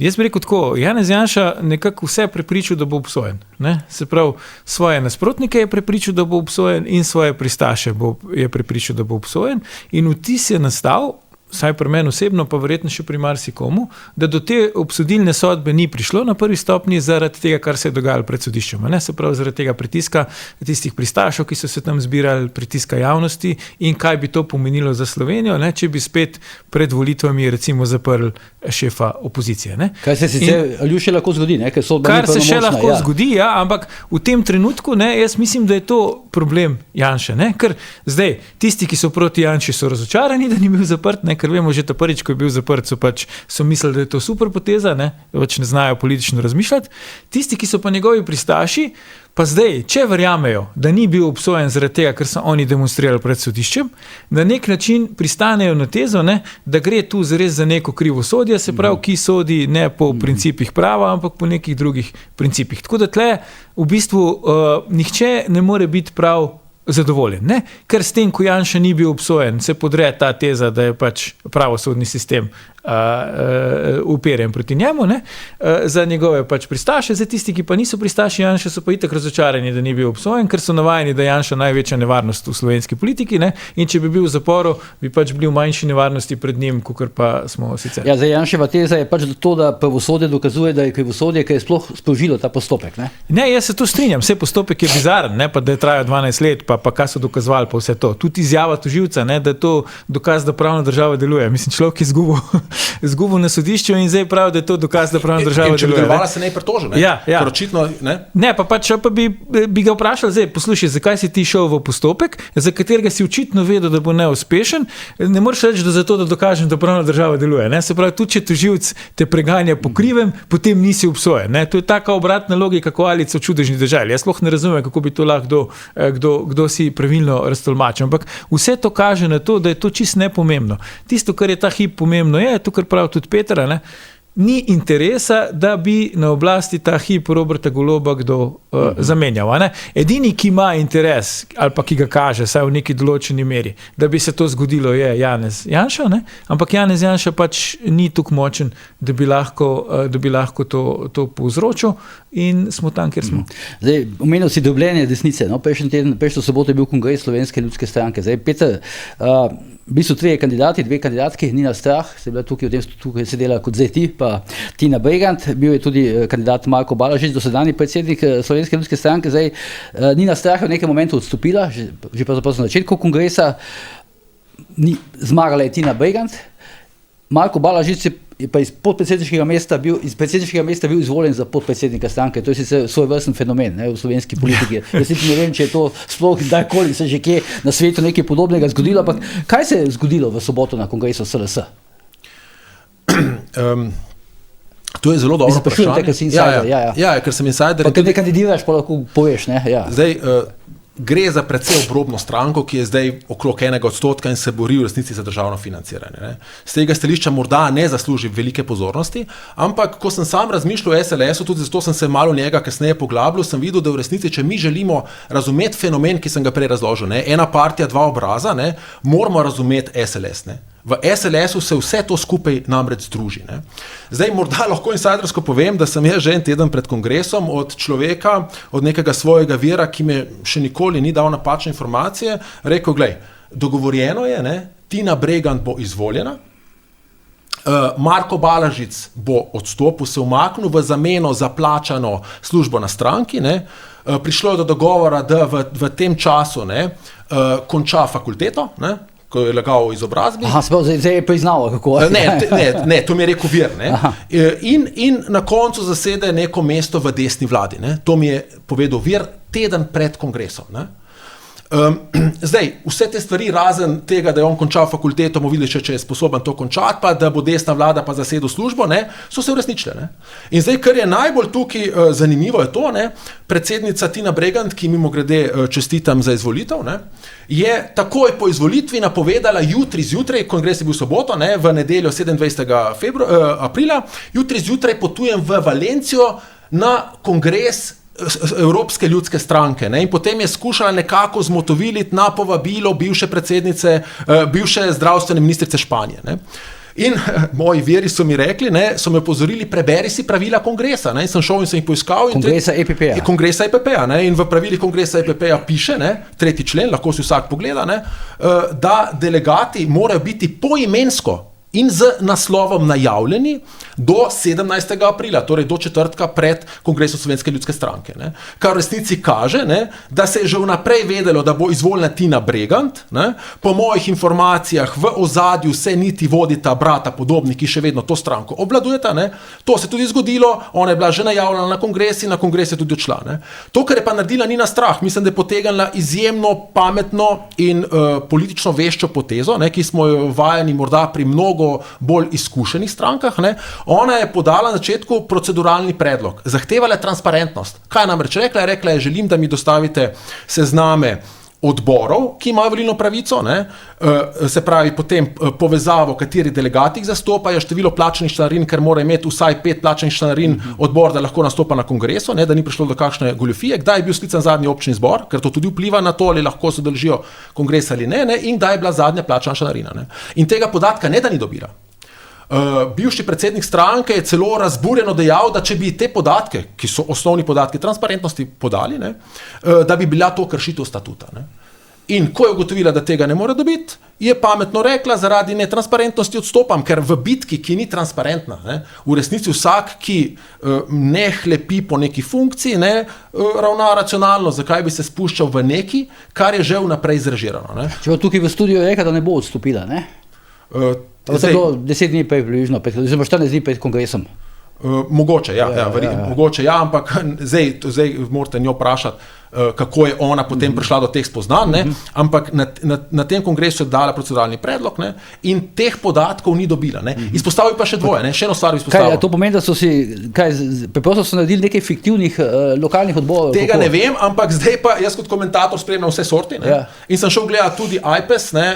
Jaz bi rekel tako, Janez Janša nekako vse prepričal, da bo obsojen. Ne? Se pravi, svoje nasprotnike je prepričal, da bo obsojen in svoje pristaše je prepričal, da bo obsojen in vtis je nastal, vsaj pri meni osebno, pa verjetno še pri marsikomu, da do te obsodilne sodbe ni prišlo na prvi stopnji zaradi tega, kar se je dogajalo pred sodiščem. Ne? Se pravi, zaradi tega pritiska tistih pristašov, ki so se tam zbirali, pritiska javnosti in kaj bi to pomenilo za Slovenijo, ne? Če bi spet pred volitvami recimo zaprli šefa opozicije. Ne? Kaj se sicer še lahko zgodi, ne? Kar se še lahko zgodi, ja, ampak v tem trenutku, ne, jaz mislim, da je to problem Janše. Ne? Ker zdaj, tisti, ki so proti Janši, so razočarani, da ni bil zaprt, ne? ker vemo, že ta prvič, ko je bil zaprt, so mislili, da je to super poteza, ne znajo politično razmišljati. Tisti, ki so pa njegovi pristaši, pa zdaj, če verjamejo, da ni bil obsojen zaradi tega, ker so oni demonstrirali pred sodiščem, na nek način pristanejo na tezo, da gre tu zares za neko krivosodje, se pravi, ki sodi ne po principih prava, ampak po nekih drugih principih. Tako da tle v bistvu nihče ne more biti prav zadovoljen, ne? Ker s tem, ko Janša ni bil obsojen, se podre ta teza, da je pač pravosodni sistem uperjen proti njemu, ne? Za njegove pač pristaše, za tisti, ki pa niso pristaši Janša, so pa itak razočarani, da ni bil obsojen, ker so navajeni, da je Janša največja nevarnost v slovenski politiki, ne? In če bi bil v zaporu, bi pač bili v manjši nevarnosti pred njim, kakor pa smo sicer. Ja, zdaj Janševa teza je pač to, da pravosodje dokazuje, da je krivosodje, ker je sploh sprožilo ta postopek, ne? Ne, jaz se tu strinjam, vse postopek je bizaren, ne, pa da je trajal 12 let, pa kaj so dokazovali, pa vse to. Tudi izjava tožilca, ne, da je to dokaz, da pravna država deluje. Mislim, človek je izgubil na sodišču in zdaj pravi, da je to dokaz, da pravna država deluje. Če bi delovala, se ne pritožil, ne? Ja. Ker očitno, ne? Ne, pa bi ga vprašal, zdaj, poslušaj, zakaj si ti šel v postopek, za katerega si očitno vedel, da bo neuspešen, ne moreš reči, da zato, da dokažem, da pravna država deluje, ne? Se pravi, tudi če tožilc te preganja po krivem, potem nisi obsojen, ne? To je taka obratna logika koalicije v čudežni državi. Jaz sploh ne razumem, kako bi to lahko kdo si pravilno raztolmačil, ampak vse to kaže na to, da je to čisto nepomembno. Tisto, kar je ta hip pomembno, je to, kar pravi tudi Petra, ne? Ni interesa, da bi na oblasti ta hip Roberta Goloba kdo zamenjal. Ne? Edini, ki ima interes, ali pa ki ga kaže, saj v neki določeni meri, da bi se to zgodilo, je Janez Janša, ne? Ampak Janez Janša pač ni tako močen, da bi lahko to povzročil in smo tam, kjer smo. Zdaj, omenil si drobljenje desnice. No? Prejšnjo soboto je bil kongres Slovenske ljudske stranke. Zdaj, Peter, v bistvu 3 kandidati, 2 kandidatki, Nina Strah, se je bila tukaj sedela kot zdaj ti, pa Tina Bregant, bil je tudi kandidat Marko Balažič, dosedanji predsednik Slovenske ljudske stranke. Zdaj, Nina Strah je v nekem momentu odstopila, že pravzaprav na začetku kongresa, zmagala je Tina Bregant, Marko Balažič je pa iz predsedniškega mesta bil izvoljen za podpredsednika stranke. To je sicer svojvrsten fenomen, ne, v slovenski politiki. Jaz ne vem, če je to sploh kdajkoli se že kje na svetu nekaj podobnega zgodilo, ampak kaj se je zgodilo v soboto na kongresu SLS? To je zelo dobro vprašanje. Ker si insider. Ja, ker sem insider. Pa ker ne kandidiraš, pa lahko poveš, ne? Ja. Zdaj, gre za precej obrobno stranko, ki je zdaj okrog 1% in se bori v resnici za državno financiranje. Ne. Z tega stališča morda ne zasluži velike pozornosti, ampak ko sem sam razmišljal o SLS-u, tudi zato sem se malo njega kasneje poglabljal, sem videl, da v resnici, če mi želimo razumeti fenomen, ki sem ga prej razložil, ne, ena partija, 2 obraza, ne, moramo razumeti SLS. Ne. V SLS-u se vse to skupaj namreč združi. Ne. Zdaj, morda lahko insidersko povem, da sem jaz že en teden pred kongresom od človeka, od nekega svojega vira, ki me še nikoli ni dal napačne informacije, rekel, glej, dogovorjeno je, ne, Tina Bregant bo izvoljena, Marko Balažič bo odstopil, se umaknil v zameno za plačano službo na stranki, ne, prišlo je do dogovora, da v tem času, ne, konča fakulteto, ne, ko je lagal o izobrazbi. Aha, zdaj je priznal, kako? Ne, to mi je rekel vir. Ne? In na koncu zasede neko mesto v desni vladi. Ne? To mi je povedal vir teden pred kongresom. Ne? Zdaj, vse te stvari, razen tega, da je on končal fakulteto, bomo videli, če je sposoben to končati, pa da bo desna vlada pa zasedel službo, ne, so se uresničile. Ne. In zdaj, kar je najbolj tukaj zanimivo, je to, ne, predsednica Tina Bregant, ki mimogrede čestitam za izvolitev, ne, je takoj po izvolitvi napovedala jutri zjutraj, kongres je bil soboto, ne, v nedeljo 27. aprila, jutri zjutraj potujem v Valencijo na kongres Evropske ljudske stranke, ne? In potem je skušala nekako zmotoviliti na povabilo bivše predsednice, bivše zdravstvene ministrice Španije. Ne? In moji viri so mi rekli, ne, so me opozorili, preberi si pravila kongresa. Ne? In sem šel in sem jih poiskal. Kongresa EPP-ja. Kongresa EPP-ja. Ne? In v pravilih kongresa EPP-ja piše, ne, 3. člen, lahko si vsak pogleda, ne, da delegati morajo biti poimensko in z naslovom najavljeni do 17. aprila, torej do četrtka pred kongresom Slovenske ljudske stranke. Ne? Kar v resnici kaže, ne, da se je že vnaprej vedelo, da bo izvoljena Tina Bregant. Ne? Po mojih informacijah v ozadju se niti vodita brata podobni, ki še vedno to stranko obvladujeta. Ne? To se je tudi zgodilo, ona je bila že najavljena na kongres je tudi odšla. Ne? To, kar je pa naredila Nina Strah, mislim, da je potegnila izjemno pametno in politično veščo potezo, ne, ki smo jo vajeni morda pri mnogo bolj izkušenih strankah. Ne. Ona je podala na začetku proceduralni predlog, zahtevala je transparentnost. Kaj je namreč rekla? Rekla je, želim, da mi dostavite sezname odborov, ki imajo volilno pravico, ne, se pravi potem povezavo, kateri delegati jih zastopajo, število plačanih članarin, ker mora imeti vsaj 5 plačanih članarin odbor, da lahko nastopa na kongresu, ne, da ni prišlo do kakšne goljufije, kdaj je bil sklican zadnji občni zbor, ker to tudi vpliva na to, ali lahko se udeležijo kongresa ali ne, in kdaj je bila zadnja plačana članarina. Ne. In tega podatka ne da ni dobila. Bivši predsednik stranke je celo razburjeno dejal, da če bi te podatke, ki so osnovni podatki transparentnosti, podali, ne, da bi bila to kršitev statuta. Ne. In ko je ugotovila, da tega ne more dobiti, je pametno rekla, zaradi netransparentnosti odstopam, ker v bitki, ki ni transparentna, ne, v resnici vsak, ki ne hlepi po neki funkciji, ne, ravna racionalno, zakaj bi se spuščal v neki, kar je že vnaprej izrežirano. Ne. Če bo tukaj v studiu rekla, da ne bo odstopila, ne? Zdaj, 10 dni prej približno, oziroma 14 dni pred kongresom. Mogoče, mogoče, ampak zdaj morate njo vprašati, kako je ona potem prišla do teh spoznanj, ne? Ampak na tem kongresu je dala proceduralni predlog, ne? In teh podatkov ni dobila. Ne? Izpostavil pa še dvoje, ne? Še eno stvar bi izpostavil. Kaj, to pomeni, da so si, preprosto so naredili nekaj fiktivnih lokalnih odborov? Tega ne vem, ampak zdaj pa jaz kot komentator spremljam vse sorti, ne? In sem šel gledati tudi IPES, ne?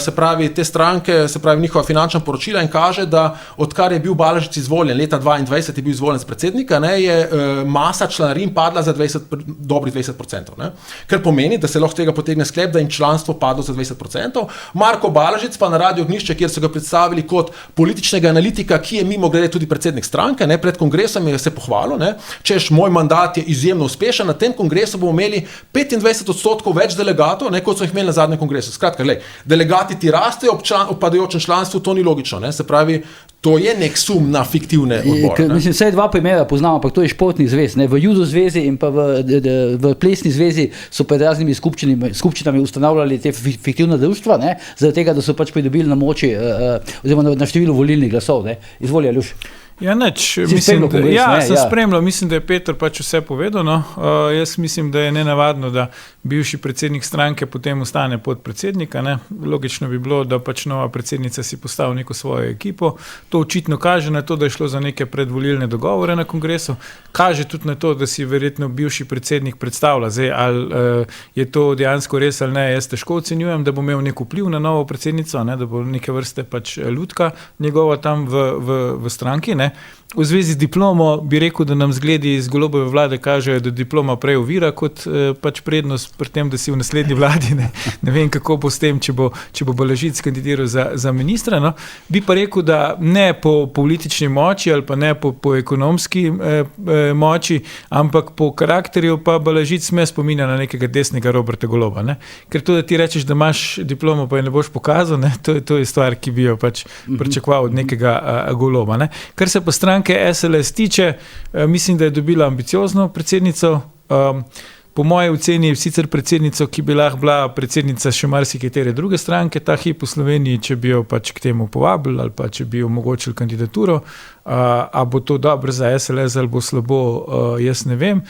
Se pravi te stranke, se pravi njihova finančna poročila, in kaže, da odkar je bil Balažič izvoljen, leta 2022 je bil izvoljen z predsednika, ne? Je masa članarin padla za dobrih 20%. Ne? Ker pomeni, da se lahko tega potegne sklep, da jim članstvo padlo za 20%. Marko Balažic pa na Radio Ognjišče, kjer so ga predstavili kot političnega analitika, ki je mimogrede tudi predsednik stranke, ne? Pred kongresom je se pohvalil, ne? Češ, moj mandat je izjemno uspešen, na tem kongresu bomo imeli 25% več delegatov, ne? Kot so jih imeli na zadnjem kongresu. Skratka, glej, delegati ti rastejo ob padajočem članstvu, to ni logično, ne? Se pravi, to je nek sum na fiktivne odbore. Mislim, vsaj dva primera poznamo, ampak to je športnih zvez. Ne? V judo zvezi in pa v plesni zvezi so pred raznimi skupščinami ustanavljali te fiktivne društva, ne? Zaradi tega, da so pač pridobili na moči oziroma na številu volilnih glasov. Ne? Izvoli, Aljuš. Ja, nič, mislim, sem spremljal, mislim, da je Peter pač vse povedal, no. Jaz mislim, da je nenavadno, da bivši predsednik stranke potem ostane podpredsednika, ne. Logično bi bilo, da pač nova predsednica si postavi neko svojo ekipo. To očitno kaže na to, da je šlo za neke predvolilne dogovore na kongresu, kaže tudi na to, da si verjetno bivši predsednik predstavlja. Zdaj, ali je to dejansko res ali ne, jaz težko ocenjujem, da bo imel nek vpliv na novo predsednico, ne, da bo neke vrste pač lutka njegova tam v stranki, ne. V zvezi z diplomo bi rekel, da nam zgledi iz Golobove vlade kažejo, da diploma prej ovira kot pač prednost pri tem, da si v naslednji vladi. Ne vem, kako bo s tem, če bo Balažic kandidiral za ministra. No. Bi pa rekel, da ne po politični moči ali pa ne po ekonomski moči, ampak po karakterju pa Balažic me spominja na nekega desnega Roberta Goloba. Ne. Ker to, da ti rečeš, da imaš diplomo, pa je ne boš pokazal, ne, to je stvar, ki bi jo pač pričakoval od nekega Goloba. Ne. Kar se pa stranke SLS tiče, mislim, da je dobila ambiciozno predsednico. Po moji oceni je sicer predsednico, ki bi lahko bila predsednica še marsikatere druge stranke, ta hip v Sloveniji, če bi jo pač k temu povabili ali pa če bi jo omogočili kandidaturo. A bo to dobro za SLS ali bo slabo, jaz ne vem.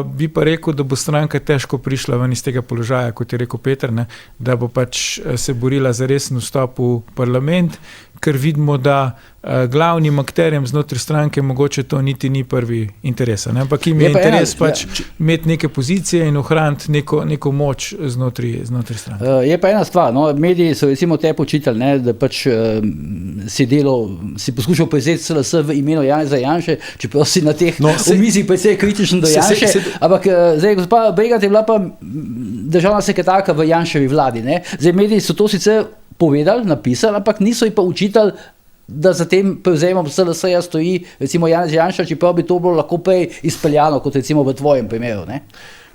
Bi pa rekel, da bo stranka težko prišla ven iz tega položaja, kot je rekel Peter, ne, da bo pač se borila za resen vstop v parlament, ker vidimo, da glavnim akterjem znotraj stranke mogoče to niti ni prvi interes. Ampak jim je interes pač imeti neke pozicije in ohraniti neko moč znotraj stranke. Je pa ena stvar, no, mediji so recimo te počitali, ne, da pač si poskušal prevzeti SLS v imenu Janeza Janše, čeprav si na teh omizih precej kritičen do Janše, ampak zdaj, gospa Bregant je bila pa državna sekretarka v Janševi vladi. Ne. Zdaj, mediji so to sicer povedali, napisali, ampak niso ji pa učitali, da za tem prevzemom SLS-ja stoji recimo Janez Janša, čeprav bi to bilo lahko prej izpeljano, kot recimo v tvojem primeru. Ne?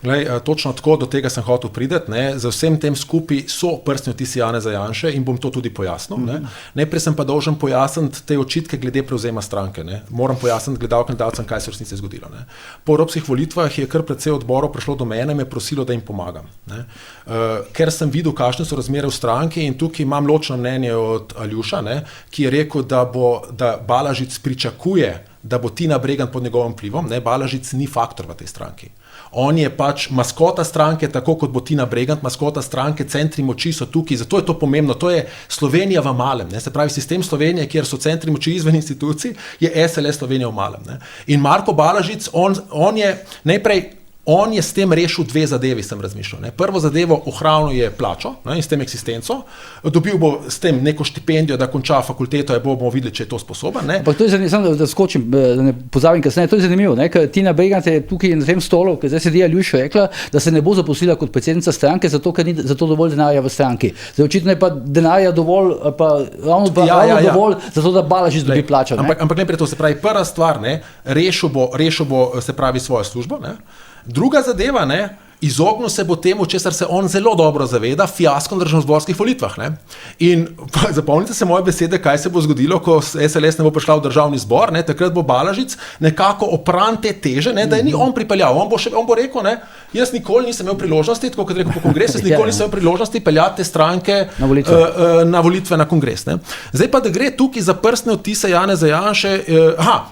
Glej, točno tako do tega sem hotel priti. Za vsem tem skupaj so prstni odtisi Janeza Janše in bom to tudi pojasnil. Najprej sem pa dolžen pojasniti te očitke glede prevzema stranke. Moram pojasniti gledalkam in gledalcem, kaj se v resnici zgodilo. Po evropskih volitvah je kar precej odborov prišlo do mene in me prosilo, da jim pomagam. Ker sem videl, kakšne so razmere v stranki, in tukaj imam ločeno mnenje od Aljuša, ki je rekel, da Balažic pričakuje, da bo Tina Bregant pod njegovim vplivom. Balažic ni faktor v tej stranki. On je pač maskota stranke, tako kot bo Tina Bregant, maskota stranke, centri moči so tukaj, zato je to pomembno. To je Slovenija v malem. Se pravi, sistem Slovenije, kjer so centri moči izven institucij, je SLS Slovenija v malem. In Marko Balažic, on je s tem rešil dve zadevi, sem razmišljal. Prvo zadevo, ohranil je plačo in s tem eksistenco, dobil bo s tem neko štipendijo, da konča fakulteto, bomo videli, če je to sposoben. Ampak to je zanimivo, da skočim, da ne pozabim kasneje, to je zanimivo, ker Tina Bregant je tukaj na tem stolu, ker zdaj sedi Aljuša, rekla, da se ne bo zaposlila kot predsednica stranke, zato ker ni za to dovolj denarja v stranki. Zdaj očitno je pa denarja dovolj, pa ravno dovolj, zato da Balažic dobi plačo. Ampak najprej to, se pravi, prva stvar, rešil bo, se pravi, svojo službo, Druga zadeva, izognil se bo temu, česar se on zelo dobro zaveda, fiasko na državnozborskih volitvah. In zapomnite se moje besede, kaj se bo zgodilo, ko SLS ne bo prišla v državni zbor, takrat bo Balažic nekako opran te teže, da je ni on pripeljal. On bo rekel, jaz nikoli nisem imel priložnosti, tako kot rekel po kongresu, nikoli nisem imel priložnosti peljati te stranke na volitve na kongres. Zdaj pa, da gre tukaj za prstne odtise Janeza Janše,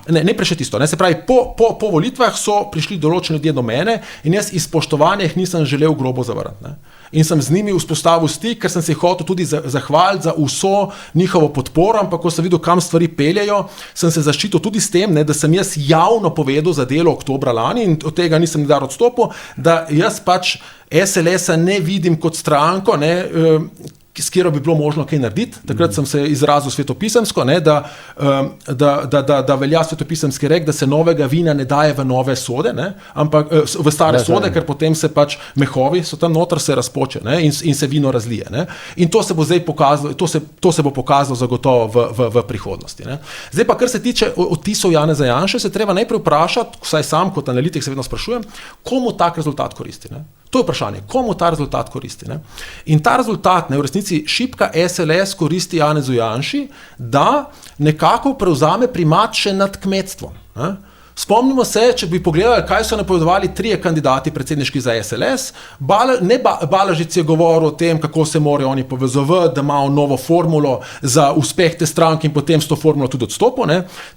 ne preše tisto, se pravi, po volitvah so prišli določeni ljudje do mene in jaz iz spoštovanja jih nisem želel grobo zavrniti. In sem z njimi vzpostavil stik, ker sem se hotel tudi zahvaliti za vso njihovo podporo, ampak ko sem videl, kam stvari peljejo, sem se zaščitil tudi s tem, da sem jaz javno povedal za delo oktobra lani in od tega nisem nikdar odstopil, da jaz pač SLS-a ne vidim kot stranko, s katero bi bilo možno kaj narediti. Takrat sem se izrazil svetopisemsko, da velja svetopisemski rek, da se novega vina ne daje v nove sode, ampak v stare sode, ker potem se pač mehovi so tam noter, se razpoče in se vino razlije. In to se bo zdaj pokazalo, to se bo pokazalo zagotovo v prihodnosti. Zdaj pa, kar se tiče odtisov Janeza Janše, se treba najprej vprašati, vsaj sam kot analitik se vedno sprašujem, komu tak rezultat koristi. To je vprašanje, komu ta rezultat koristi. In ta rezultat, v resnici šibka SLS koristi Janezu Janši, da nekako prevzame primat še nad kmetstvom. Spomnimo se, če bi pogledali, kaj so napovedovali trije kandidati predsedniški za SLS. Balažic je govoril o tem, kako se morajo oni povezovati, da imajo novo formulo za uspeh te stranke in potem s to formulo tudi odstopil.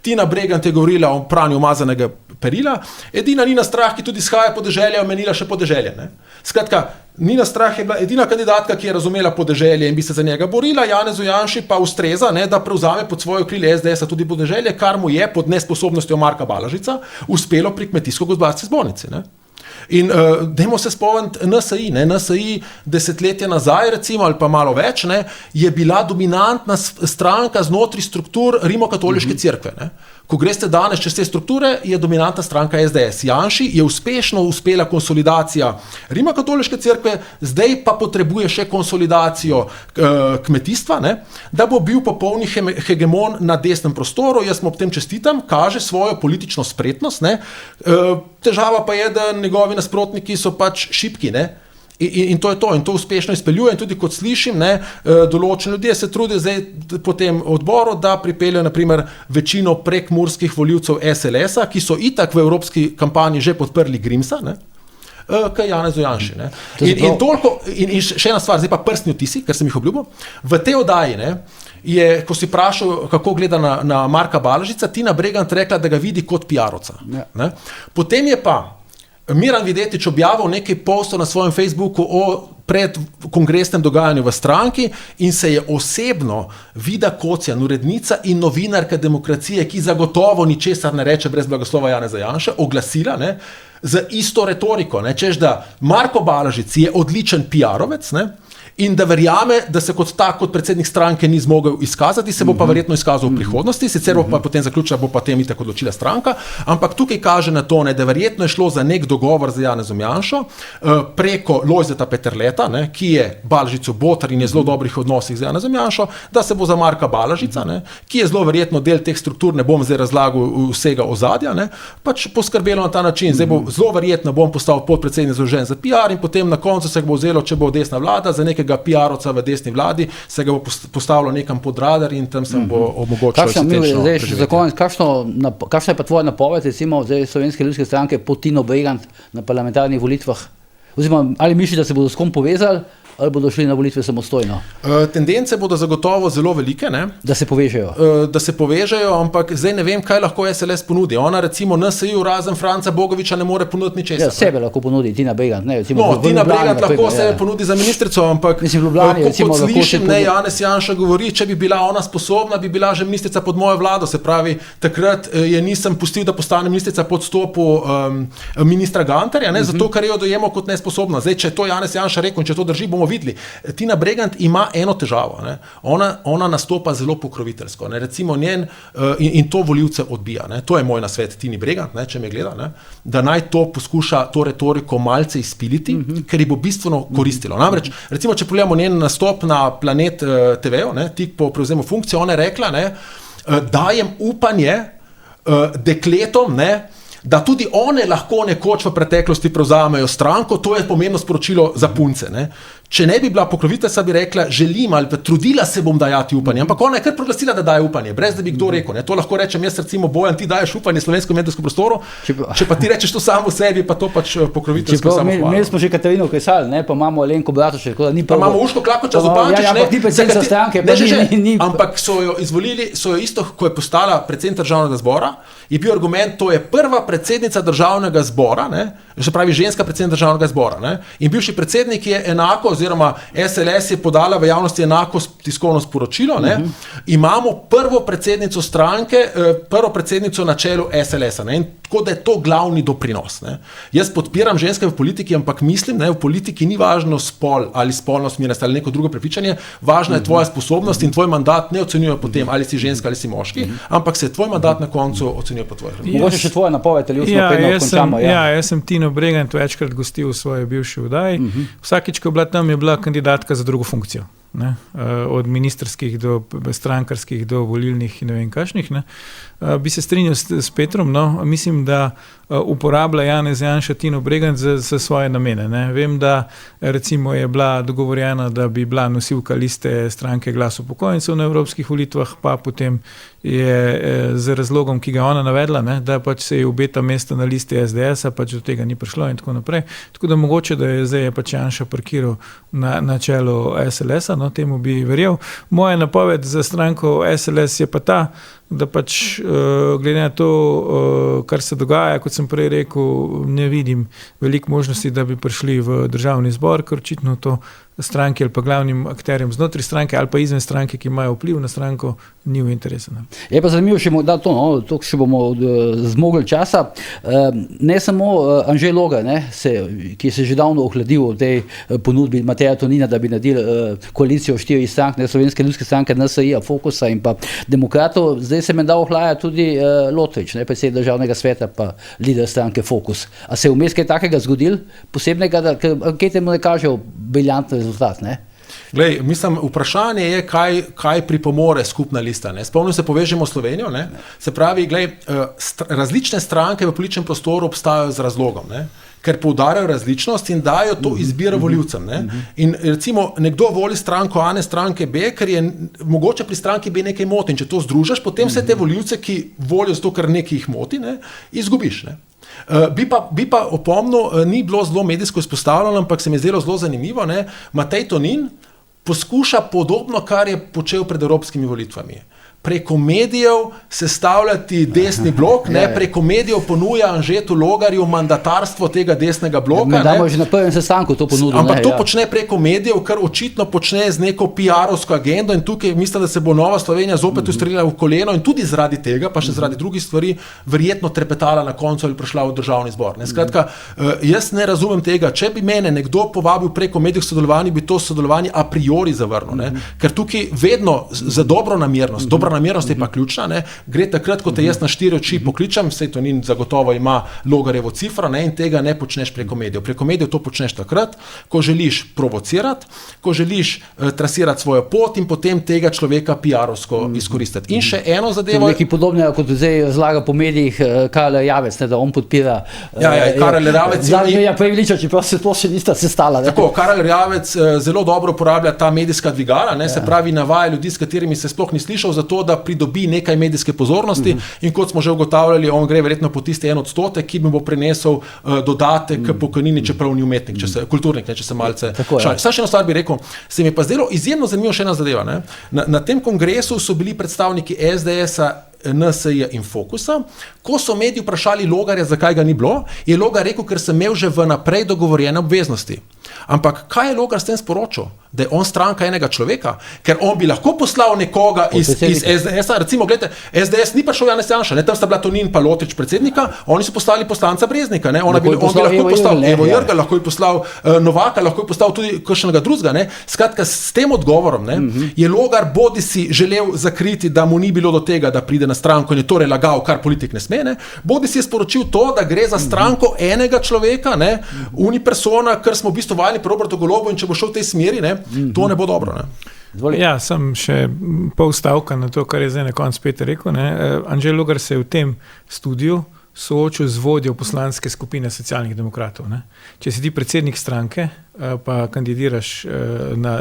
Tina Bregant je govorila o pranju umazanega perila. Edina Nina Strah, ki tudi izhaja podeželje, je omenila še podeželje. Skratka, Nina Strah je bila edina kandidatka, ki je razumela podeželje in bi se za njega borila, Janezu Janši pa ustreza, da prevzame pod svojo okrilje SDS-a tudi podeželje, kar mu je pod nesposobnostjo Marka Balažica uspelo pri Kmetijsko-gozdarski zbornici. In dajmo se spomniti NSI. NSI desetletje nazaj, recimo, ali pa malo več, je bila dominantna stranka znotraj struktur Rimokatoliške cerkve. Ko greste danes čez te strukture, je dominantna stranka SDS. Janši je uspešno uspela konsolidacija Rimokatoliške cerkve, zdaj pa potrebuje še konsolidacijo kmetijstva, da bo bil popolni hegemon na desnem prostoru. Jaz mu ob tem čestitam, kaže svojo politično spretnost. Težava pa je, da njegovi nasprotniki so pač šibki. In to je to, in to uspešno izpeljuje. In tudi kot slišim, določeni ljudje se trudijo zdaj po tem odboru, da pripeljejo naprimer večino prekmurskih volivcev SLS-a, ki so itak v evropski kampanji že podprli Grimsa, k Janezu Janši. In še ena stvar, zdaj pa prstni odtisi, ker sem jih obljubil. V tej oddaji je, ko si vprašal, kako gleda na Marka Balažica, Tina Bregant rekla, da ga vidi kot PR-ovca. Potem je pa Miran Videtič objavil nekaj postov na svojem Facebooku o predkongresnem dogajanju v stranki in se je osebno Vida Kocjan, urednica in novinarka Demokracije, ki zagotovo ničesar ne reče brez blagoslova Janeza Janše, oglasila z isto retoriko, češ da Marko Balažic je odličen PR-ovec in da verjame, da se kot predsednik stranke ni zmogel izkazati, se bo pa verjetno izkazal v prihodnosti, sicer bo pa potem zaključila, bo pa tem itak odločila stranka, ampak tukaj kaže na to, da verjetno je šlo za nek dogovor z Janezom Janšo preko Lojzeta Peterleta, ki je Balažicu boter in je zelo dobrih odnosih z Janezom Janšo, da se bo za Marka Balažica, ki je zelo verjetno del teh struktur, ne bom zdaj razlagal vsega ozadja, pač poskrbelo na ta način. Zdaj bo zelo verjetno bom postal podpredsednik zadolžen za PR in potem na koncu se ga bo vzelo, če bo desna vlada, za nekega PR-ovca v desni vladi, se ga bo postavilo nekam pod radar in tam se bo omogočilo existenčno preživetje. Kakšna je pa tvoja napoved, recimo, Slovenske ljudske stranke po Tino Bregant na parlamentarnih volitvah? Oziroma, ali misliš, da se bodo s kom povezali, ali bodo šli na volitve samostojno? Tendence bodo zagotovo zelo velike, Da se povežejo. Da se povežejo, ampak zdaj ne vem, kaj lahko SLS ponudi. Ona recimo NSI-ju razen Franca Bogoviča ne more ponuditi ničesar. Ja, sebe lahko ponudi Tina Bregant. Tina Bregant lahko sebe ponudi za ministrico, ampak kot slišim, Janez Janša govori, če bi bila ona sposobna, bi bila že ministrica pod mojo vlado. Se pravi, takrat je nisem pustil, da postane ministrica pod stopu ministra Gantarja, zato ker je jo dojemal kot nesposobna. Zdaj, če to Janez Janša rekel in če to drži, bomo videli. Tina Bregant ima eno težavo. Ona nastopa zelo pokroviteljsko. Recimo njen, in to volivce odbija. To je moj nasvet Tini Bregant, če me gleda, da naj to poskuša to retoriko malce izpiliti, ker ji bo bistveno koristilo. Namreč, recimo, če pogledamo njen nastop na Planet TV-u, tik po prevzemu funkcije, ona je rekla, dajem upanje dekletom, da tudi one lahko nekoč v preteklosti prevzamejo stranko, to je pomembno sporočilo za punce. Če ne bi bila pokroviteljica, bi rekla, želim ali pa trudila se bom dajati upanje, ampak ona je kar proglasila, da daje upanje, brez da bi kdo rekel. To lahko rečem jaz, recimo Bojan, ti daješ upanje slovenskemu medijskemu prostoru, če pa ti rečeš to samo v sebi, pa to pač pokroviteljsko samo hvala. Imeli smo že Katarino Kresal, pa imamo Alenko Bratušek, tako da ni pa imamo Urško Klakočar Zupančič, ampak so jo izvolili, so jo isto, ko je postala predsednica Državnega zbora, je bil argument, to je prva predsednica Državnega zbora, se pravi ženska predsednica Državnega zbora, in bivši predsednik je enako, oziroma SLS je podala v javnosti enako tiskovno sporočilo, imamo prvo predsednico stranke, prvo predsednico na čelu SLS-a, in tako da je to glavni doprinos. Jaz podpiram ženske v politiki, ampak mislim, v politiki ni važno spol ali spolno usmerjenost ali neko drugo prepričanje, važna je tvoja sposobnost in tvoj mandat ne ocenjuje po tem, ali si ženska ali si moški, ampak se tvoj mandat na koncu ocenjuje po tvojih. Mogoče še tvoja napoved, ali končamo. Jaz sem Tino Bregant večkrat gostil v svoji bivši vdaji. Vsakič, ko je bila tam, je bila kandidatka za drugo funkcijo. Od ministrskih do strankarskih do volilnih in ne vem kakšnih. Bi se strinjal s Petrom, mislim, da uporablja Janez Janša Tino Bregant za svoje namene. Vem, da recimo je bila dogovorjena, da bi bila nosilka liste stranke Glas upokojencev na evropskih volitvah, pa potem je z razlogom, ki ga ona navedla, da pač se je obeta mesto na listi SDS-a, pač do tega ni prišlo in tako naprej. Tako da mogoče, da je zdaj pač Janša parkiral na čelu SLS-a, temu bi verjel. Moja napoved za stranko SLS je pa ta, da pač glede na to, kar se dogaja, kot sem prej rekel, ne vidim veliko možnosti, da bi prišli v državni zbor, ker očitno to stranke ali pa glavnim akterjem znotraj stranke ali pa izven stranke, ki imajo vpliv na stranko, ni v interesu. Je pa zanimivo, to še bomo zmogli časa. Ne samo Anže Logar, ki se že davno ohladil v tej ponudbi Mateja Tonina, da bi naredil koalicijo 4 strank, Slovenske ljudske stranke, NSI-ja, Fokusa in pa Demokratov. Zdaj se menda ohlaja tudi Lotrič, predsednik Državnega sveta pa lider stranke Fokus. A se je vmes kaj takega zgodil, posebnega, ker ankete mu ne kažejo briljantne rezultat, Glej, mislim, vprašanje je, kaj pripomore skupna lista. Spomnim se, povežemo Slovenijo. Se pravi, glej, različne stranke v političnem prostoru obstajajo z razlogom, ker poudarjajo različnost in dajo to izbiro volivcem. In recimo nekdo voli stranko A, ne stranke B, ker je mogoče pri stranki B nekaj moti. In če to združiš, potem vse te volivce, ki volijo zato, ker nekaj jih moti, izgubiš. Bi pa opomnil, ni bilo zelo medijsko izpostavljeno, ampak se mi je zdelo zelo zanimivo. Matej Tonin poskuša podobno, kar je počel pred evropskimi volitvami. preko medijev sestavljati desni blok, preko medijev ponuja Anžetu Logarju mandatarstvo tega desnega bloka. Damo že na prvem sestanku to ponudil. Ampak to počne preko medijev, kar očitno počne z neko PR-ovsko agendo in tukaj mislim, da se bo Nova Slovenija zopet ustrelila v koleno in tudi zaradi tega, pa še zaradi drugih stvari, verjetno trepetala na koncu ali prišla v državni zbor. Skratka, jaz ne razumem tega, če bi mene nekdo povabil preko medijev sodelovanja, bi to sodelovanje a priori zavrnil, ker tukaj vedno za dobronamernost, dobronamernost je pa ključna, gre takrat, ko te jaz na 4 oči pokličem, vse to ni zagotovo ima Logarjevo cifra, in tega ne počneš preko medijev. Preko medijev to počneš takrat, ko želiš provocirati, ko želiš trasirati svojo pot in potem tega človeka PR-ovsko izkoristiti. In še eno zadevo. Nekaj podobnega, kot zdaj razlaga po medijih Karel Erjavec, da on podpira. Karel Erjavec. Preveliča, čeprav se to še nista sestala. Tako, Karel Erjavec zelo dobro uporablja ta medijska dvigala, se pravi navaja ljudi, s katerimi se sploh ni slišal, zato da pridobi nekaj medijske pozornosti in kot smo že ugotavljali, on gre verjetno po tisti 1%, ki bi bo prinesel dodatek k pokojnini, čeprav ni umetnik, kulturnik, če se malce šali. Še eno stvar bi rekel, se mi je pa zdelo izjemno zanimivo še ena zadeva. Na tem kongresu so bili predstavniki SDS-a, NSI in Fokusa. Ko so mediji vprašali Logarja, zakaj ga ni bilo, je Logar rekel, ker sem imel že vnaprej dogovorjene obveznosti. Ampak kaj je Logar s tem sporočil? Da je on stranka enega človeka? Ker on bi lahko poslal nekoga iz SDS-a. Recimo, gledajte, SDS ni prišel Janez Janša, tam sta bila Tonin pa Lotrič predsednika, oni so poslali poslanca Breznika. On bi lahko poslal Evo Jrga, lahko je poslal Novaka, lahko je poslal tudi kakšnega drugega. Skratka, s tem odgovorom je Logar bodisi želel zakriti, da mu ni bilo do tega, da pride na stranko in je torej lagal, kar politik ne sme, bodisi je sporočil to, da gre za stranko enega človeka, unipersona, kar smo v bistvu vajeni pri Robertu Golobu in če bo šel v tej smeri, to ne bo dobro. Ja, sem še pol stavka na to, kar je zdaj na koncu Peter rekel. Anže Logar se je v tem studiu soočil z vodjo poslanske skupine Socialnih demokratov. Če si ti predsednik stranke, pa kandidiraš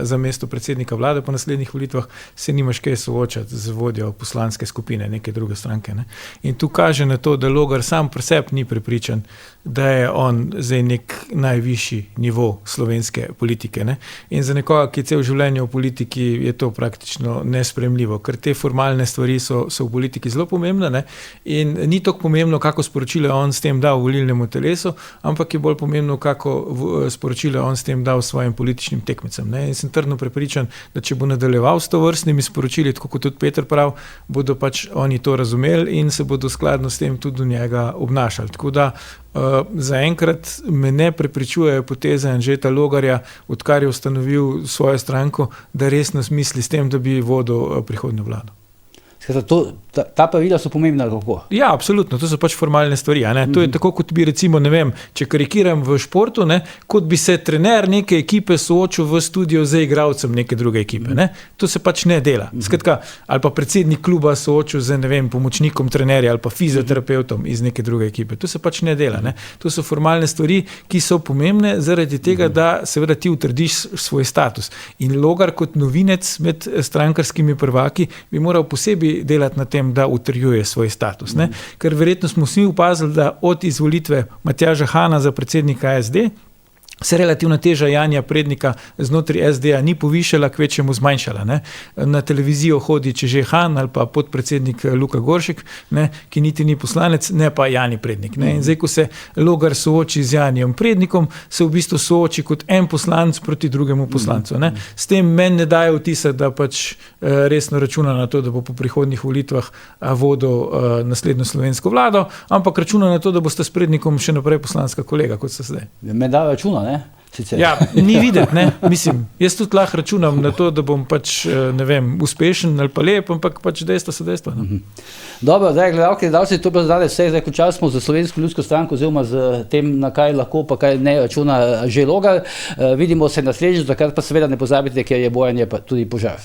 za mesto predsednika vlade po naslednjih volitvah, se nimaš kaj soočati z vodjo poslanske skupine neke druge stranke. In tu kaže na to, da Logar sam pri sebi ni prepričan, da je on zdaj nek najvišji nivo slovenske politike. In za nekoga, ki je cel življenje v politiki, je to praktično nesprejemljivo, ker te formalne stvari so v politiki zelo pomembne in ni toliko pomembno, kako sporočilo on s tem dal volilnemu telesu, ampak je bolj pomembno, kako sporočilo on s tem dal svojim političnim tekmecem. In sem trdno prepričan, da če bo nadaljeval s tovrstnimi sporočili, tako kot tudi Peter prav, bodo pač oni to razumeli in se bodo skladno s tem tudi do njega obnašali. Tako da zaenkrat me ne prepričujejo poteze Anžeta Logarja, odkar je ustanovil svojo stranko, da resno smisli s tem, da bi vodil prihodnjo vlado. Ta pravila so pomembna, kako? Ja, absolutno, to so pač formalne stvari. To je tako, kot bi recimo, ne vem, če karikiram v športu, kot bi se trener neke ekipe soočil v studiu z igralcem neke druge ekipe. To se pač ne dela. Skratka, ali pa predsednik kluba soočil z, ne vem, pomočnikom trenerja ali pa fizioterapeutom iz neke druge ekipe. To se pač ne dela. To so formalne stvari, ki so pomembne zaradi tega, da seveda ti utrdiš svoj status. In Logar kot novinec med strankarskimi prvaki bi moral posebej delati na tem, da utrjuje svoj status. Ker verjetno smo vsi opazili, da od izvolitve Matjaža Hana za predsednika SD se relativna teža Janija Prednika znotraj SD-ja ni povišala, kvečjemu zmanjšala. Na televizijo hodi Če Han ali pa podpredsednik Luka Goršek, ki niti ni poslanec, ne pa Jani Prednik. In zdaj, ko se Logar sooči z Janijem Prednikom, se v bistvu sooči kot en poslanec proti drugemu poslancu. S tem meni ne daje vtisa, da pač resno računa na to, da bo po prihodnjih volitvah vodil naslednjo slovensko vlado, ampak računa na to, da boste s Prednikom še naprej poslanska kolega, kot ste zdaj. Me da računa, sicer. Ja, ni videti, mislim, jaz tudi lahko računam na to, da bom pač, ne vem, uspešen ali pa lep, ampak pač dejstva so dejstva. Dobro, zdaj, gledalke, gledalci, to pa zdaj vse, končali smo za Slovensko ljudsko stranko, oziroma z tem, na kaj lahko, pa kaj ne računa že Logar. Vidimo se naslednjič, takrat pa seveda ne pozabite, ker je bojanje pa tudi požar.